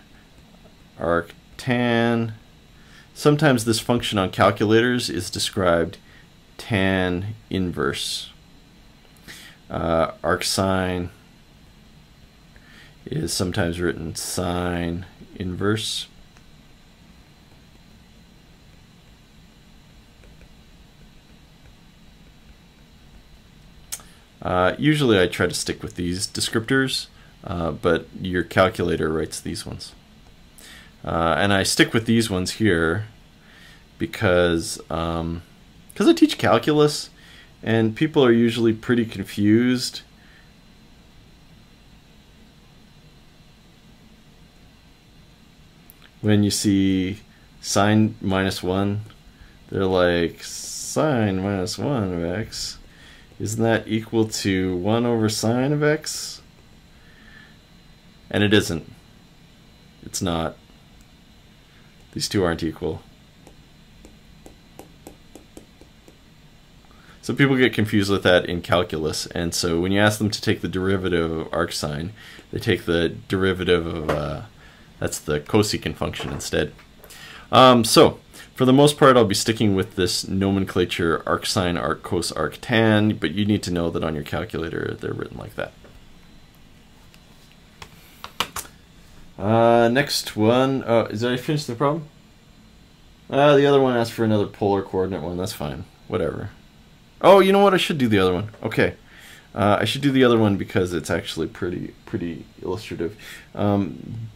sometimes this function on calculators is described tan inverse. Arcsine is sometimes written sine inverse. Usually I try to stick with these descriptors, but your calculator writes these ones. And I stick with these ones here because I teach calculus, and people are usually pretty confused. When you see sine minus 1, they're like, sine minus 1 of x. Isn't that equal to 1 over sine of x? And it isn't. It's not. These two aren't equal. So people get confused with that in calculus, and so when you ask them to take the derivative of arcsine, they take the derivative of, that's the cosecant function instead. So, for the most part, I'll be sticking with this nomenclature arcsine, arccos, arctan, but you need to know that on your calculator they're written like that. Next one, did I finish the problem? The other one asked for another polar coordinate one, that's fine, whatever. Oh, you know what, I should do the other one. Okay, I should do the other one because it's actually pretty illustrative. Part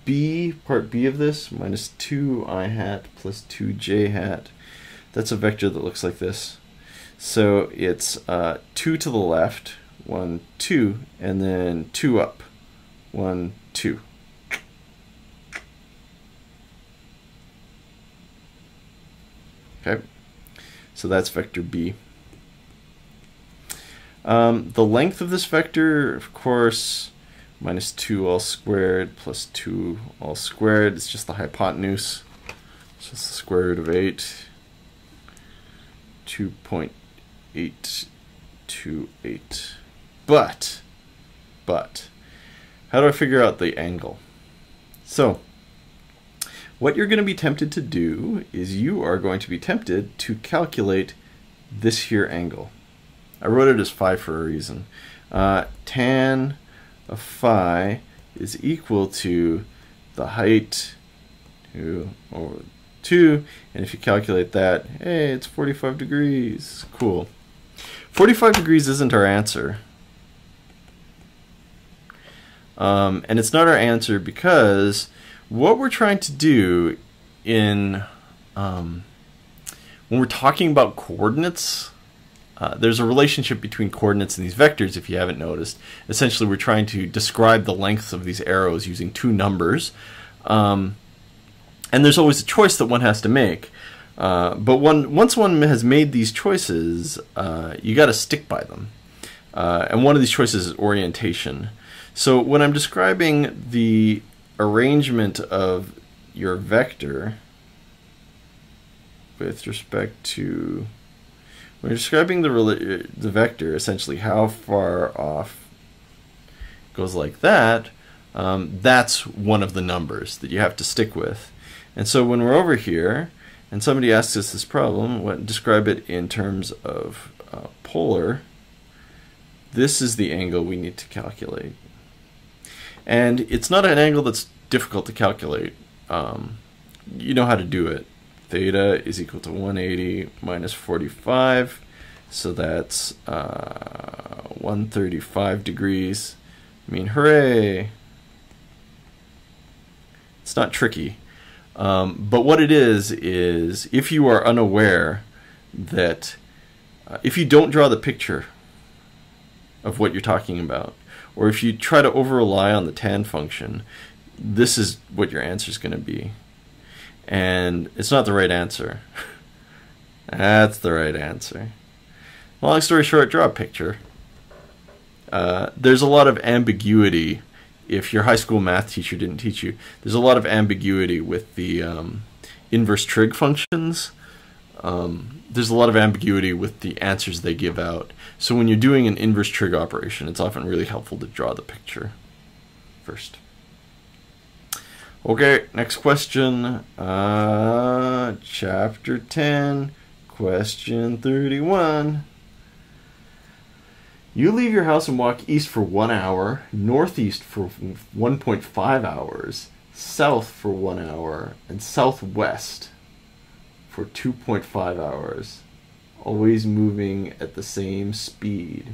B of this, minus 2 I hat plus 2 J hat. That's a vector that looks like this. So it's 2 to the left, 1, 2, and then 2 up, 1, 2. Okay, so that's vector B. The length of this vector, of course, minus 2 all squared plus 2 all squared. It's just the hypotenuse. It's just the square root of 8. 2.828. But But how do I figure out the angle? So what you're going to be tempted to do is you are going to be tempted to calculate this here angle. I wrote it as phi for a reason. Tan of phi is equal to the height over 2, and if you calculate that, hey, it's 45 degrees. Cool. 45 degrees isn't our answer. And it's not our answer because what we're trying to do in when we're talking about coordinates, there's a relationship between coordinates and these vectors, if you haven't noticed. Essentially, we're trying to describe the lengths of these arrows using two numbers. And there's always a choice that one has to make. But once one has made these choices, you got to stick by them. And one of these choices is orientation. So when I'm describing the arrangement of your vector with respect to, when you're describing the vector, essentially how far off goes like that, that's one of the numbers that you have to stick with. And so when we're over here and somebody asks us this problem, describe it in terms of polar, this is the angle we need to calculate. And it's not an angle that's difficult to calculate. You know how to do it. Theta is equal to 180 minus 45, so that's 135 degrees. I mean, hooray! It's not tricky. But what it is if you are unaware that if you don't draw the picture of what you're talking about, or if you try to over-rely on the tan function, this is what your answer is going to be. And it's not the right answer. That's the right answer. Long story short, draw a picture. There's a lot of ambiguity. If your high school math teacher didn't teach you, there's a lot of ambiguity with the inverse trig functions. There's a lot of ambiguity with the answers they give out. So when you're doing an inverse trig operation, it's often really helpful to draw the picture first. Okay, next question. Chapter 10, question 31. You leave your house and walk east for 1 hour, northeast for 1.5 hours, south for 1 hour, and southwest for 2.5 hours, always moving at the same speed.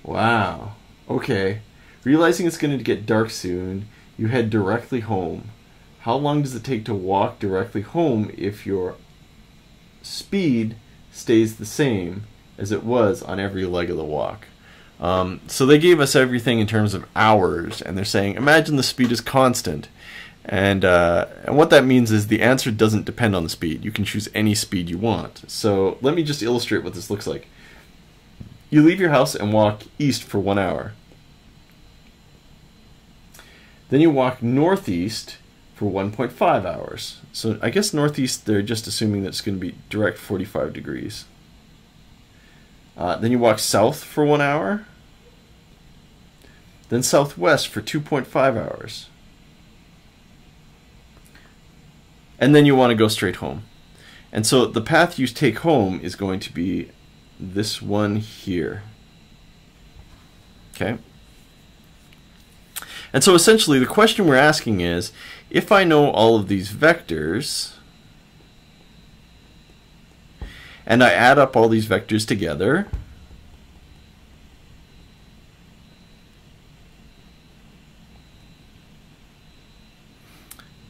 Wow. Okay. Realizing it's going to get dark soon, you head directly home. How long does it take to walk directly home if your speed stays the same as it was on every leg of the walk? So they gave us everything in terms of hours, and they're saying, imagine the speed is constant. And what that means is the answer doesn't depend on the speed. You can choose any speed you want. So let me just illustrate what this looks like. You leave your house and walk east for 1 hour. Then you walk northeast for 1.5 hours. So I guess northeast, they're just assuming that it's going to be direct 45 degrees. Then you walk south for 1 hour. Then southwest for 2.5 hours. And then you want to go straight home. And so the path you take home is going to be this one here. Okay? And so essentially the question we're asking is, if I know all of these vectors, and I add up all these vectors together,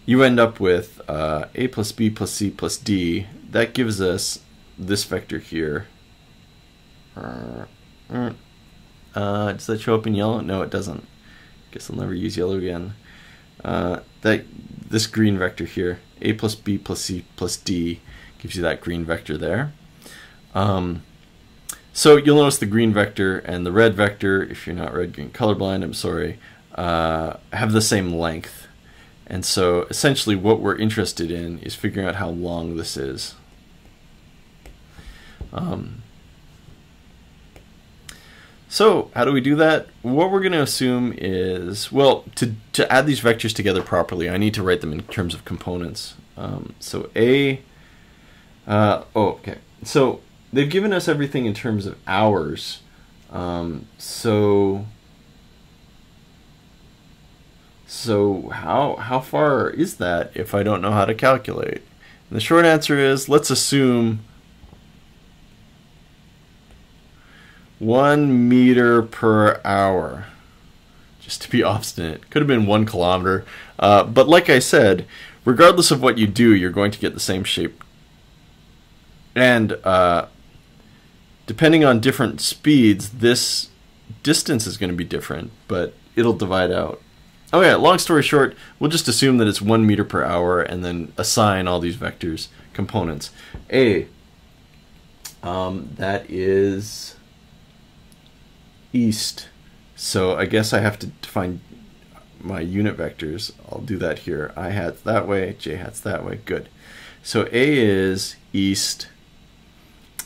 you end up with a plus b plus c plus d. That gives us this vector here. Does that show up in yellow? No, it doesn't. Guess I'll never use yellow again. This green vector here, a plus b plus c plus d, gives you that green vector there. So you'll notice the green vector and the red vector, if you're not red-green colorblind, I'm sorry, have the same length. And so essentially what we're interested in is figuring out how long this is. So how do we do that? What we're going to assume is, well, to add these vectors together properly, I need to write them in terms of components. So okay. So they've given us everything in terms of hours. So how far is that if I don't know how to calculate? And the short answer is, let's assume 1 meter per hour, just to be obstinate. Could have been 1 kilometer, but like I said, regardless of what you do, you're going to get the same shape. And depending on different speeds, this distance is going to be different, but it'll divide out. Oh yeah, long story short, we'll just assume that it's 1 meter per hour and then assign all these vectors components. That is east. So I guess I have to define my unit vectors. I'll do that here. I hat's that way, j hat's that way. Good. So A is east.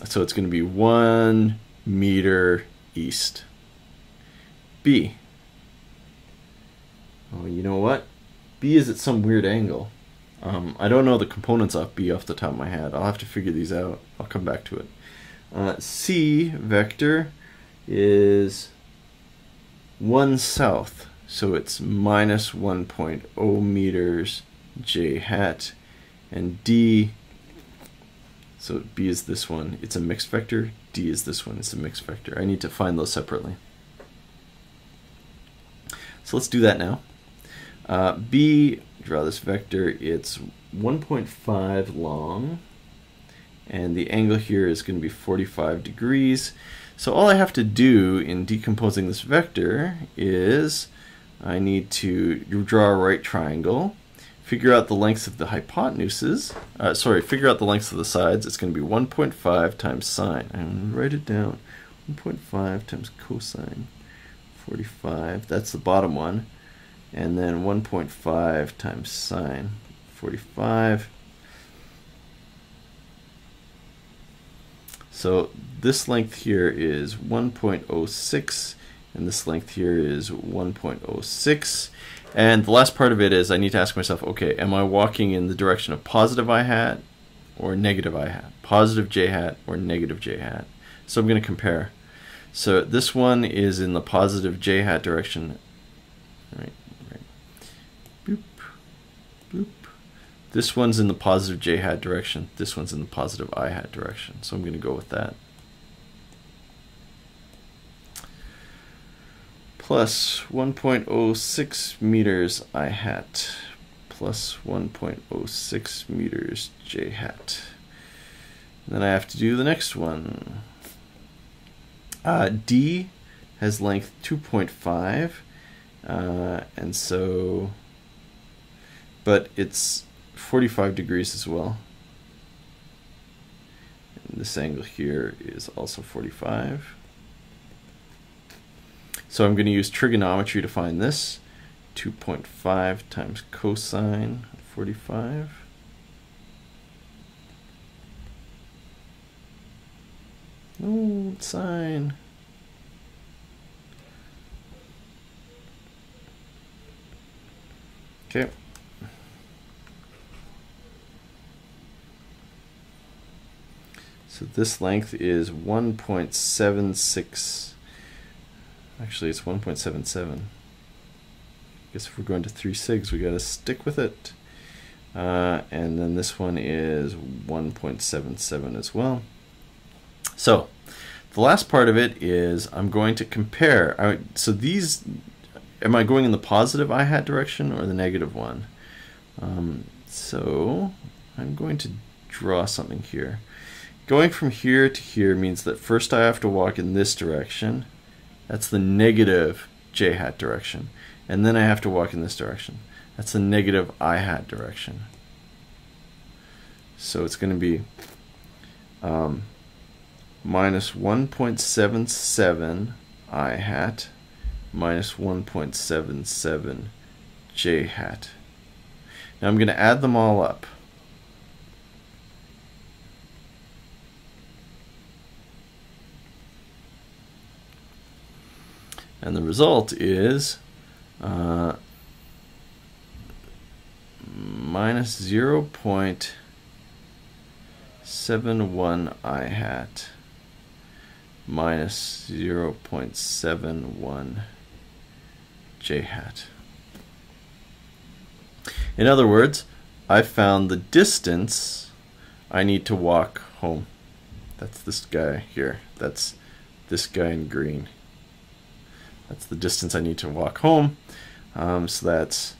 So it's going to be 1 meter east. B. Oh, you know what? B is at some weird angle. I don't know the components of B off the top of my head. I'll have to figure these out. I'll come back to it. C vector is 1 south. So it's minus 1.0 meters j hat. And D, so B is this one. It's a mixed vector. D is this one. It's a mixed vector. I need to find those separately. So let's do that now. B, draw this vector. It's 1.5 long. And the angle here is going to be 45 degrees. So all I have to do in decomposing this vector is I need to draw a right triangle, figure out the lengths of the hypotenuses, figure out the lengths of the sides. It's going to be 1.5 times sine. I'm going to write it down. 1.5 times cosine 45, that's the bottom one. And then 1.5 times sine 45. So this length here is 1.06, and this length here is 1.06. And the last part of it is I need to ask myself, okay, am I walking in the direction of positive I hat or negative I hat? Positive j hat or negative j hat? So I'm going to compare. So this one is in the positive j hat direction. Right. Boop, boop. This one's in the positive j hat direction. This one's in the positive I hat direction. So I'm going to go with that. Plus 1.06 meters I hat plus 1.06 meters j hat. And then I have to do the next one. D has length 2.5, and so, but it's 45 degrees as well. And this angle here is also 45. So I'm going to use trigonometry to find this. 2.5 times cosine 45. Oh, sine. Okay. So this length is 1.76. Actually, it's 1.77. I guess if we're going to 3 sigs, we got to stick with it. And then this one is 1.77 as well. So the last part of it is I'm going to compare. So these, am I going in the positive I hat direction or the negative one? So I'm going to draw something here. Going from here to here means that first I have to walk in this direction. That's the negative j hat direction. And then I have to walk in this direction. That's the negative I hat direction. So it's going to be minus 1.77 I hat minus 1.77 j hat. Now I'm going to add them all up. And the result is minus 0.71 I hat minus 0.71 j hat. In other words, I found the distance I need to walk home. That's this guy here. That's this guy in green. That's the distance I need to walk home. So that's...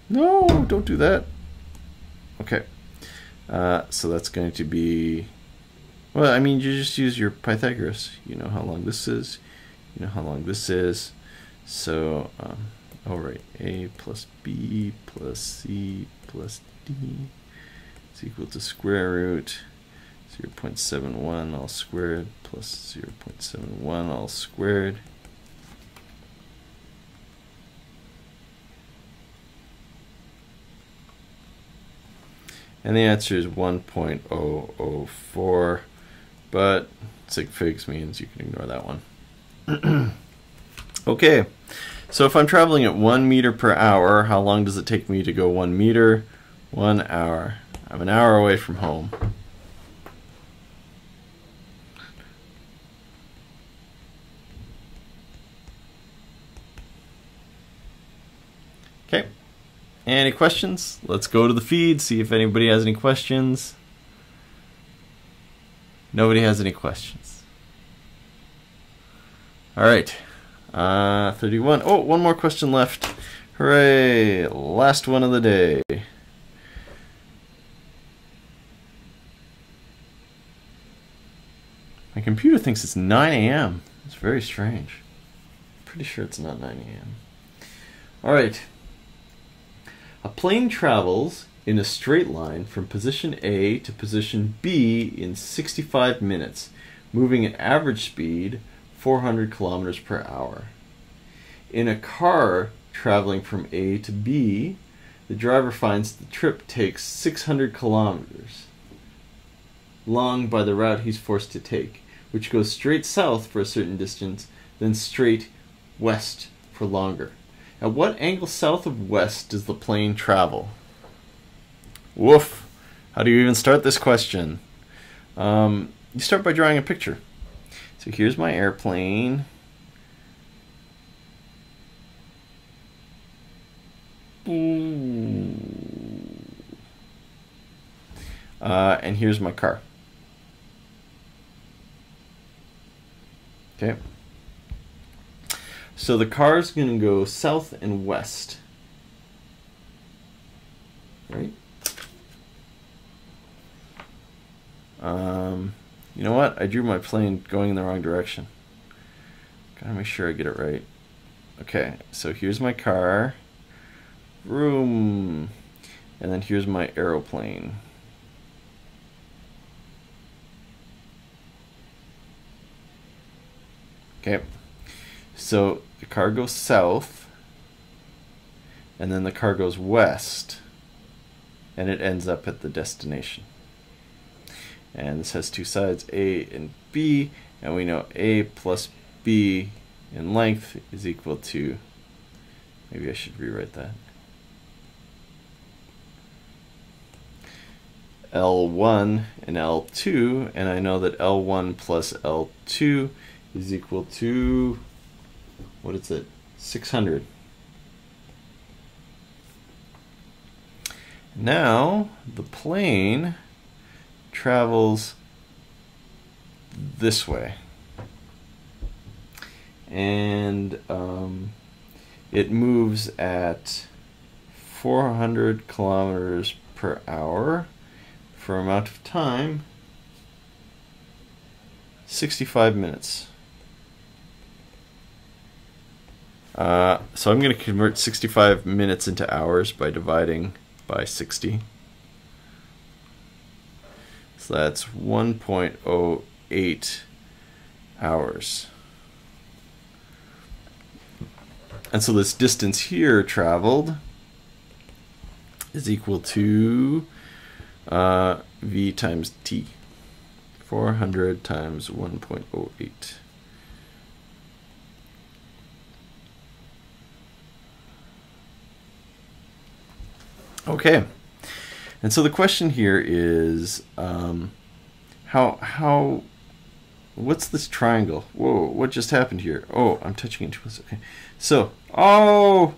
No, don't do that. Okay. So that's going to be... Well, I mean, you just use your Pythagoras. You know how long this is. You know how long this is. So, oh right, a plus b plus c plus d is equal to square root 0.71 all squared plus 0.71 all squared. And the answer is 1.004, but sig figs means you can ignore that one. Okay, so if I'm traveling at 1 meter per hour, how long does it take me to go 1 meter? 1 hour. I'm an hour away from home. Okay, any questions? Let's go to the feed, see if anybody has any questions. Nobody has any questions. All right. 31. Oh, one more question left. Hooray! Last one of the day. My computer thinks it's 9 a.m. It's very strange. Pretty sure it's not 9 a.m. All right. A plane travels in a straight line from position A to position B in 65 minutes, moving at average speed 400 kilometers per hour. In a car traveling from A to B, the driver finds the trip takes 600 kilometers long by the route he's forced to take, which goes straight south for a certain distance, then straight west for longer. At what angle south of west does the plane travel? Woof! How do you even start this question? You start by drawing a picture. So here's my airplane. And here's my car. Okay. So the car's going to go south and west. Right? You know what? I drew my plane going in the wrong direction. Gotta make sure I get it right. Okay, so here's my car. Vroom. And then here's my aeroplane. Okay, so the car goes south, and then the car goes west, and it ends up at the destination. And this has two sides, A and B, and we know A plus B in length is equal to, maybe I should rewrite that, L1 and L2, and I know that L1 plus L2 is equal to, what is it, 600. Now the plane travels this way, and it moves at 400 kilometers per hour for an amount of time 65 minutes. So I'm going to convert 65 minutes into hours by dividing by 60. So that's 1.08 hours. And so this distance here traveled is equal to V times T. 400 times 1.08. Okay, and so the question here is what's this triangle? Whoa, what just happened here? Oh, I'm touching it too close. Okay, so so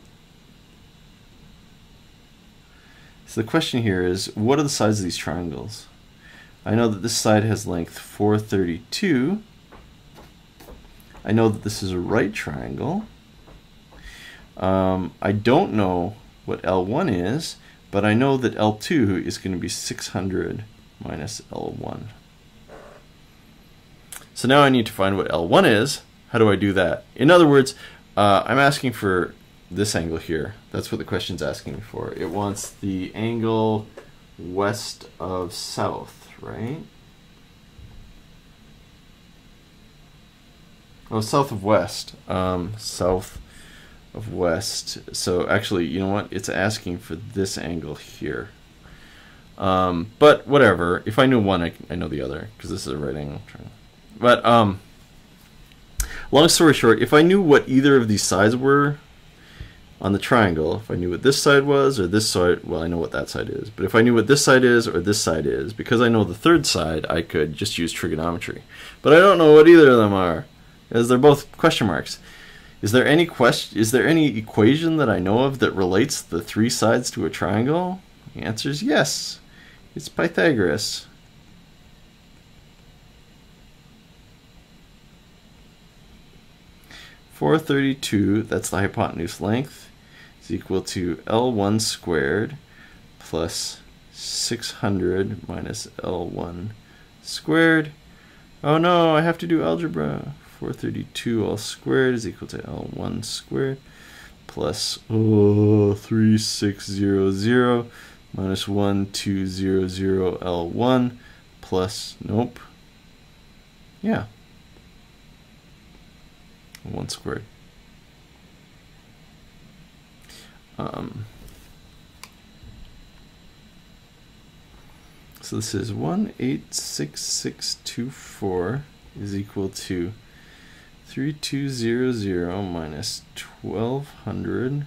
the question here is, what are the sides of these triangles? I know that this side has length 432. I know that this is a right triangle. I don't know what L1 is, but I know that L2 is going to be 600 minus L1. So now I need to find what L1 is. How do I do that? In other words, I'm asking for this angle here. That's what the question's asking me for. It wants the angle west of south, right? Oh, south of west. South of west. So actually, you know what? It's asking for this angle here. But whatever. If I knew one, I know the other, because this is a right angle triangle. But long story short, if I knew what either of these sides were on the triangle, if I knew what this side was or this side, well, I know what that side is. But if I knew what this side is or this side is, because I know the third side, I could just use trigonometry. But I don't know what either of them are, as they're both question marks. Is there any equation that I know of that relates the three sides to a triangle? The answer is yes. It's Pythagoras. .432, that's the hypotenuse length, is equal to L1 squared plus 600 minus L1 squared. Oh no, I have to do algebra. 432 all squared is equal to L1 squared plus 3600 minus 1200 L1 plus, nope, yeah, 1 squared. So this is 186624 is equal to 3200 minus 1200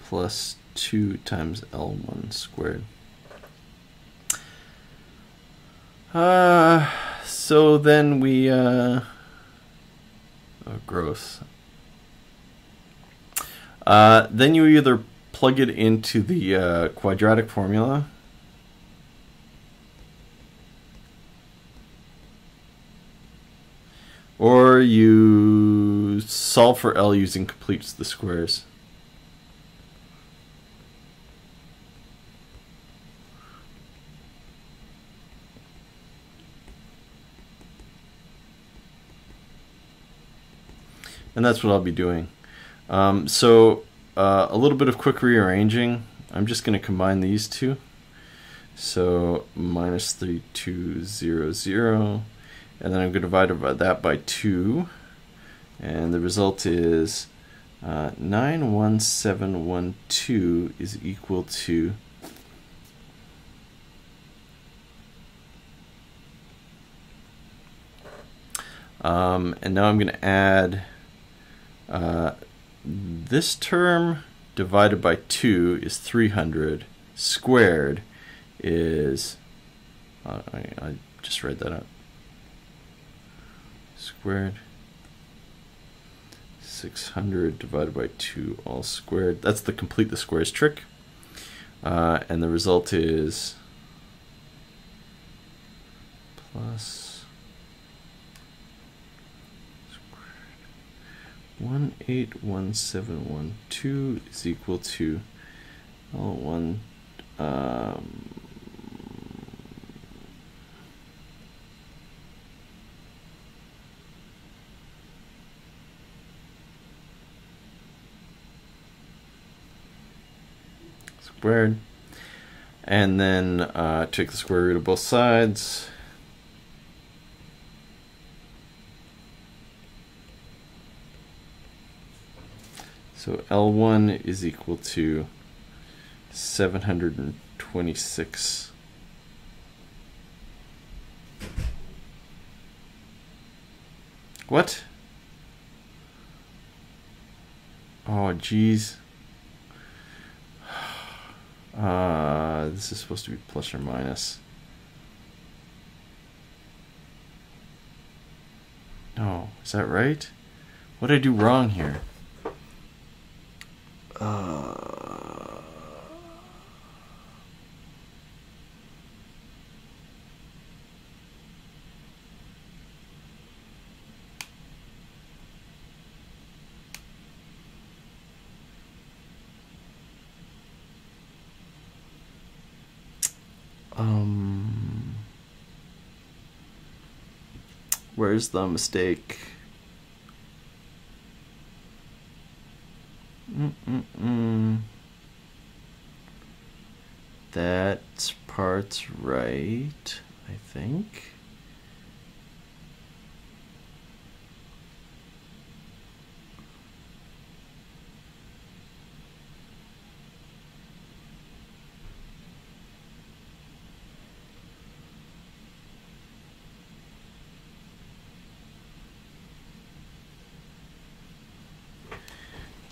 plus 2 times L1 squared. So then we, oh, gross. Then you either plug it into the quadratic formula, or you solve for L using complete the squares. And that's what I'll be doing. So a little bit of quick rearranging. I'm just going to combine these two. So minus 3200, and then I'm going to divide that by 2, and the result is 91712 is equal to and now I'm going to add this term divided by 2 is 300, squared is, I just read that out, squared, 600 divided by 2 all squared. That's the complete the squares trick. And the result is plus 181712 is equal to L1 squared, and then take the square root of both sides. So L1 is equal to 726. What? Oh, geez. This is supposed to be plus or minus. No, is that right? What did I do wrong here? Where's the mistake? That part's right, I think.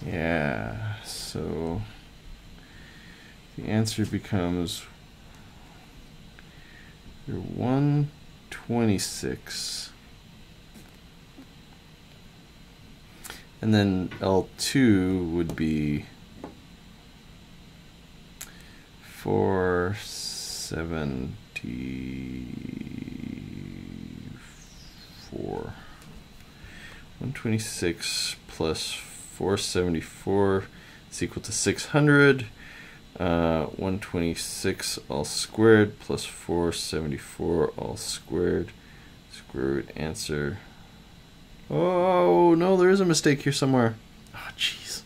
Yeah, so the answer becomes your 126. And then L2 would be 474. 126 plus 474 is equal to 600. 126 all squared plus 474 all squared. Square root answer. Oh no, there is a mistake here somewhere. Oh jeez.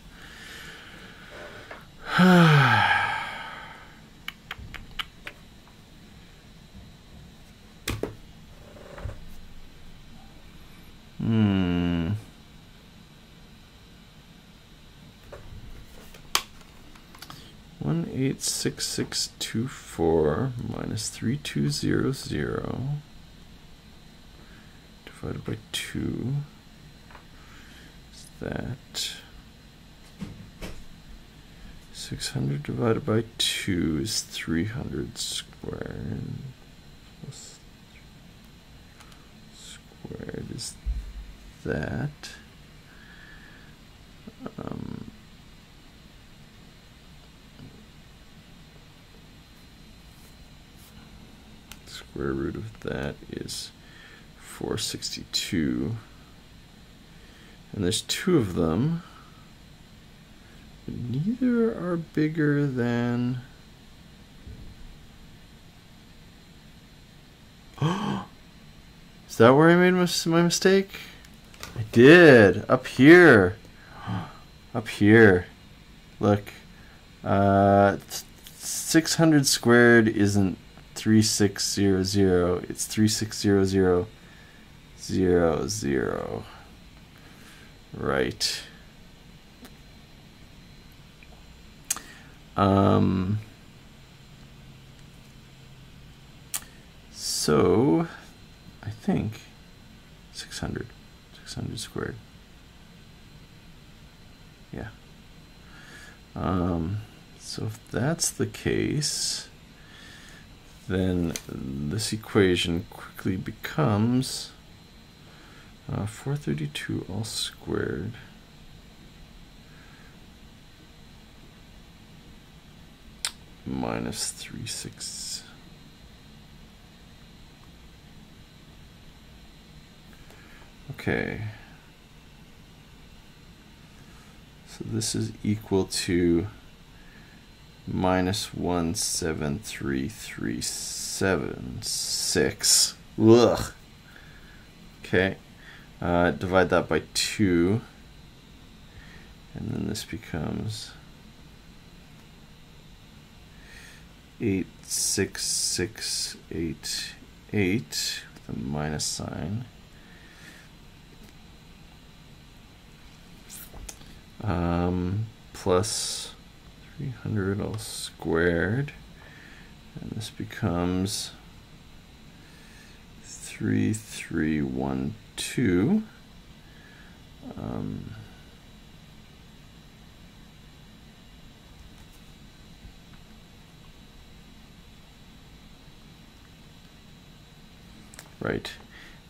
186624 minus 3200 divided by 2 is that 600 divided by 2 is 300 squared plus squared is that square root of that is 462, and there's two of them, but neither are bigger than is that where I made my mistake? I did, up here. Up here. Look. 600 squared isn't 3600, it's 360000. Right. So I think 600 squared. Yeah. So if that's the case, then this equation quickly becomes 432 all squared minus 36. Okay. So this is equal to minus 17336. Ugh. Okay. Divide that by 2. And then this becomes 86688 with a minus sign. Plus 300 all squared, and this becomes 3312. Right,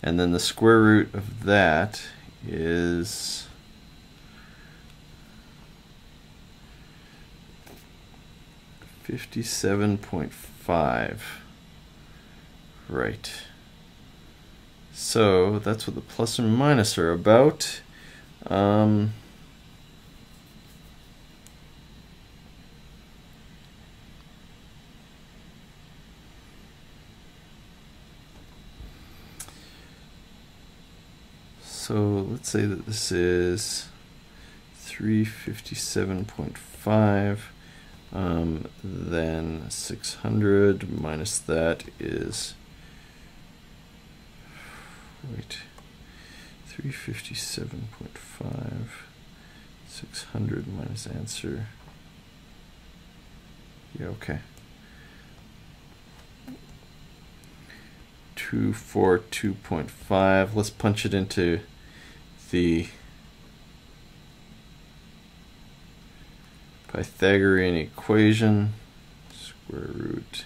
and then the square root of that is 57.5. Right. So that's what the plus or minus are about. So let's say that this is 357.5. Then 600 minus that is, wait, 357.5, 600 minus answer. Yeah, okay. 242.5. Let's punch it into the Pythagorean equation. Square root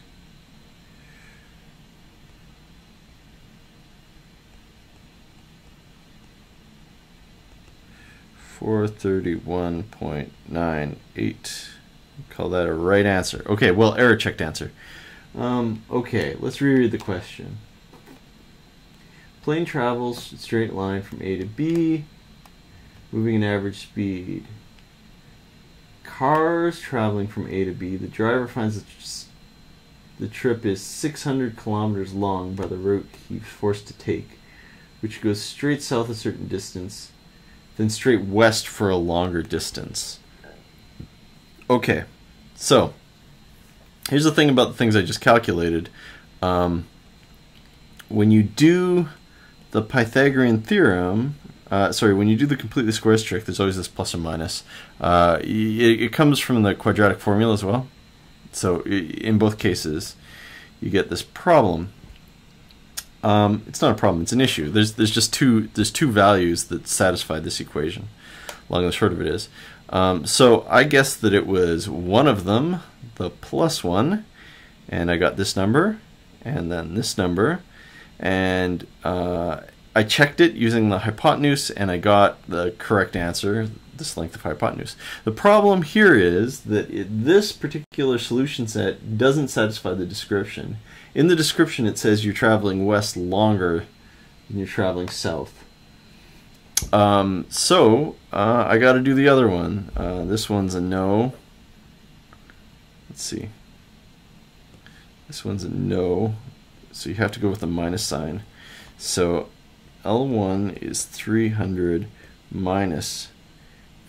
(431.98). Call that a right answer. Okay, well, error checked answer. Okay, let's reread the question. Plane travels straight line from A to B, moving an average speed. Cars traveling from A to B. The driver finds that the trip is 600 kilometers long by the route he's forced to take, which goes straight south a certain distance, then straight west for a longer distance. Okay, so here's the thing about the things I just calculated. When you do the Pythagorean theorem, when you do the completely squares trick, there's always this plus or minus. It comes from the quadratic formula as well. So in both cases, you get this problem. It's not a problem; it's an issue. There's just two values that satisfy this equation. Long and the short of it is, so I guessed that it was one of them, the plus one, and I got this number, and then this number, and I checked it using the hypotenuse, and I got the correct answer, this length of hypotenuse. The problem here is that this particular solution set doesn't satisfy the description. In the description it says you're traveling west longer than you're traveling south. I got to do the other one. This one's a no. Let's see. This one's a no. So you have to go with a minus sign. So L1 is 300 minus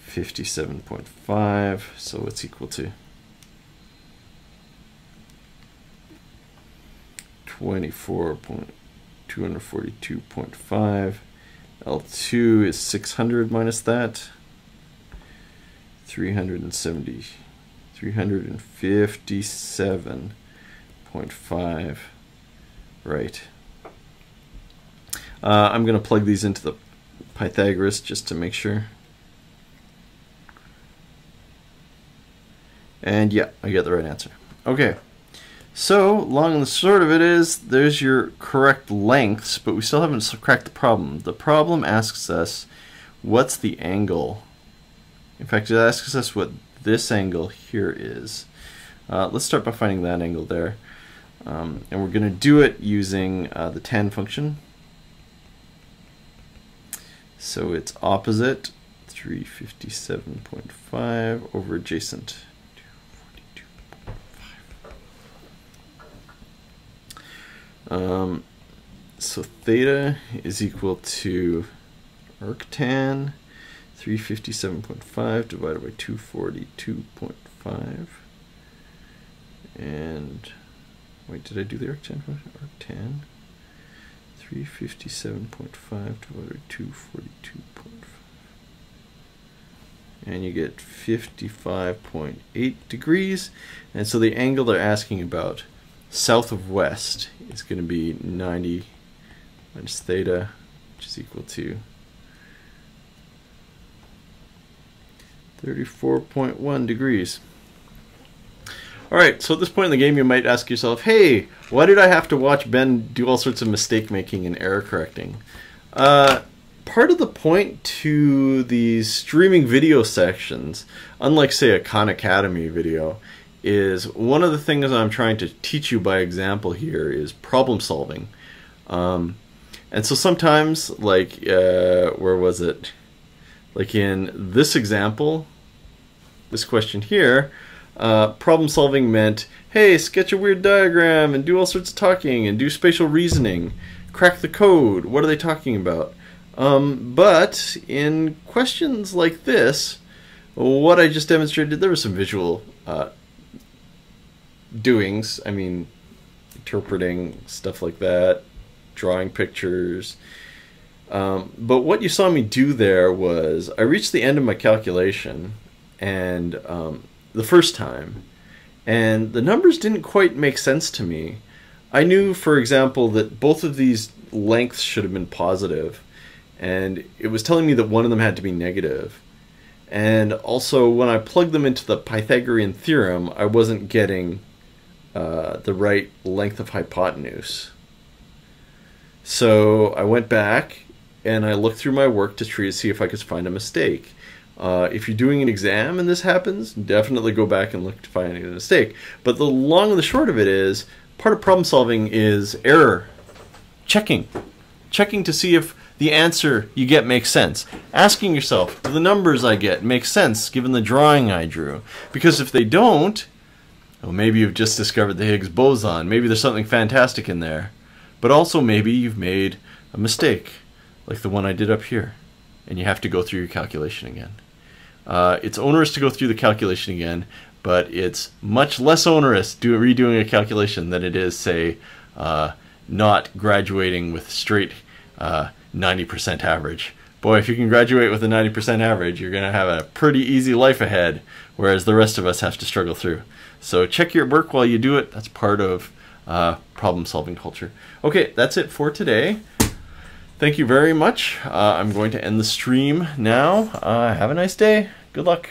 57.5, so it's equal to 24.242.5. L2 is 600 minus that, 357.5, right. I'm going to plug these into the Pythagoras just to make sure. And yeah, I get the right answer. Okay, so long and the short of it is, there's your correct lengths, but we still haven't cracked the problem. The problem asks us, what's the angle? In fact, it asks us what this angle here is. Let's start by finding that angle there. And we're going to do it using the tan function. So it's opposite 357.5 over adjacent 242.5. So theta is equal to arctan 357.5 divided by 242.5. And wait, did I do the arctan function? Arctan 357.5 divided by 242.5. And you get 55.8 degrees. And so the angle they're asking about, south of west, is going to be 90 minus theta, which is equal to 34.1 degrees. Alright, so at this point in the game you might ask yourself, hey, why did I have to watch Ben do all sorts of mistake making and error correcting? Part of the point to these streaming video sections, unlike say a Khan Academy video, is one of the things I'm trying to teach you by example here is problem solving. And so sometimes, like, where was it? Like in this example, this question here, problem solving meant, hey, sketch a weird diagram and do all sorts of talking and do spatial reasoning. Crack the code. What are they talking about? But in questions like this, what I just demonstrated, there was some visual doings. I mean, interpreting, stuff like that, drawing pictures. But what you saw me do there was I reached the end of my calculation and the first time, and the numbers didn't quite make sense to me. I knew, for example, that both of these lengths should have been positive, and it was telling me that one of them had to be negative. And also, when I plugged them into the Pythagorean theorem, I wasn't getting the right length of hypotenuse. So I went back and I looked through my work to see if I could find a mistake. If you're doing an exam and this happens, definitely go back and look to find a mistake. But the long and the short of it is, part of problem solving is error. Checking to see if the answer you get makes sense. Asking yourself, do the numbers I get make sense given the drawing I drew? Because if they don't, well, maybe you've just discovered the Higgs boson. Maybe there's something fantastic in there. But also maybe you've made a mistake, like the one I did up here, and you have to go through your calculation again. It's onerous to go through the calculation again, but it's much less onerous redoing a calculation than it is, say, not graduating with straight 90% average. Boy, if you can graduate with a 90% average, you're going to have a pretty easy life ahead, whereas the rest of us have to struggle through. So check your work while you do it. That's part of problem-solving culture. Okay, that's it for today. Thank you very much. I'm going to end the stream now. Have a nice day. Good luck.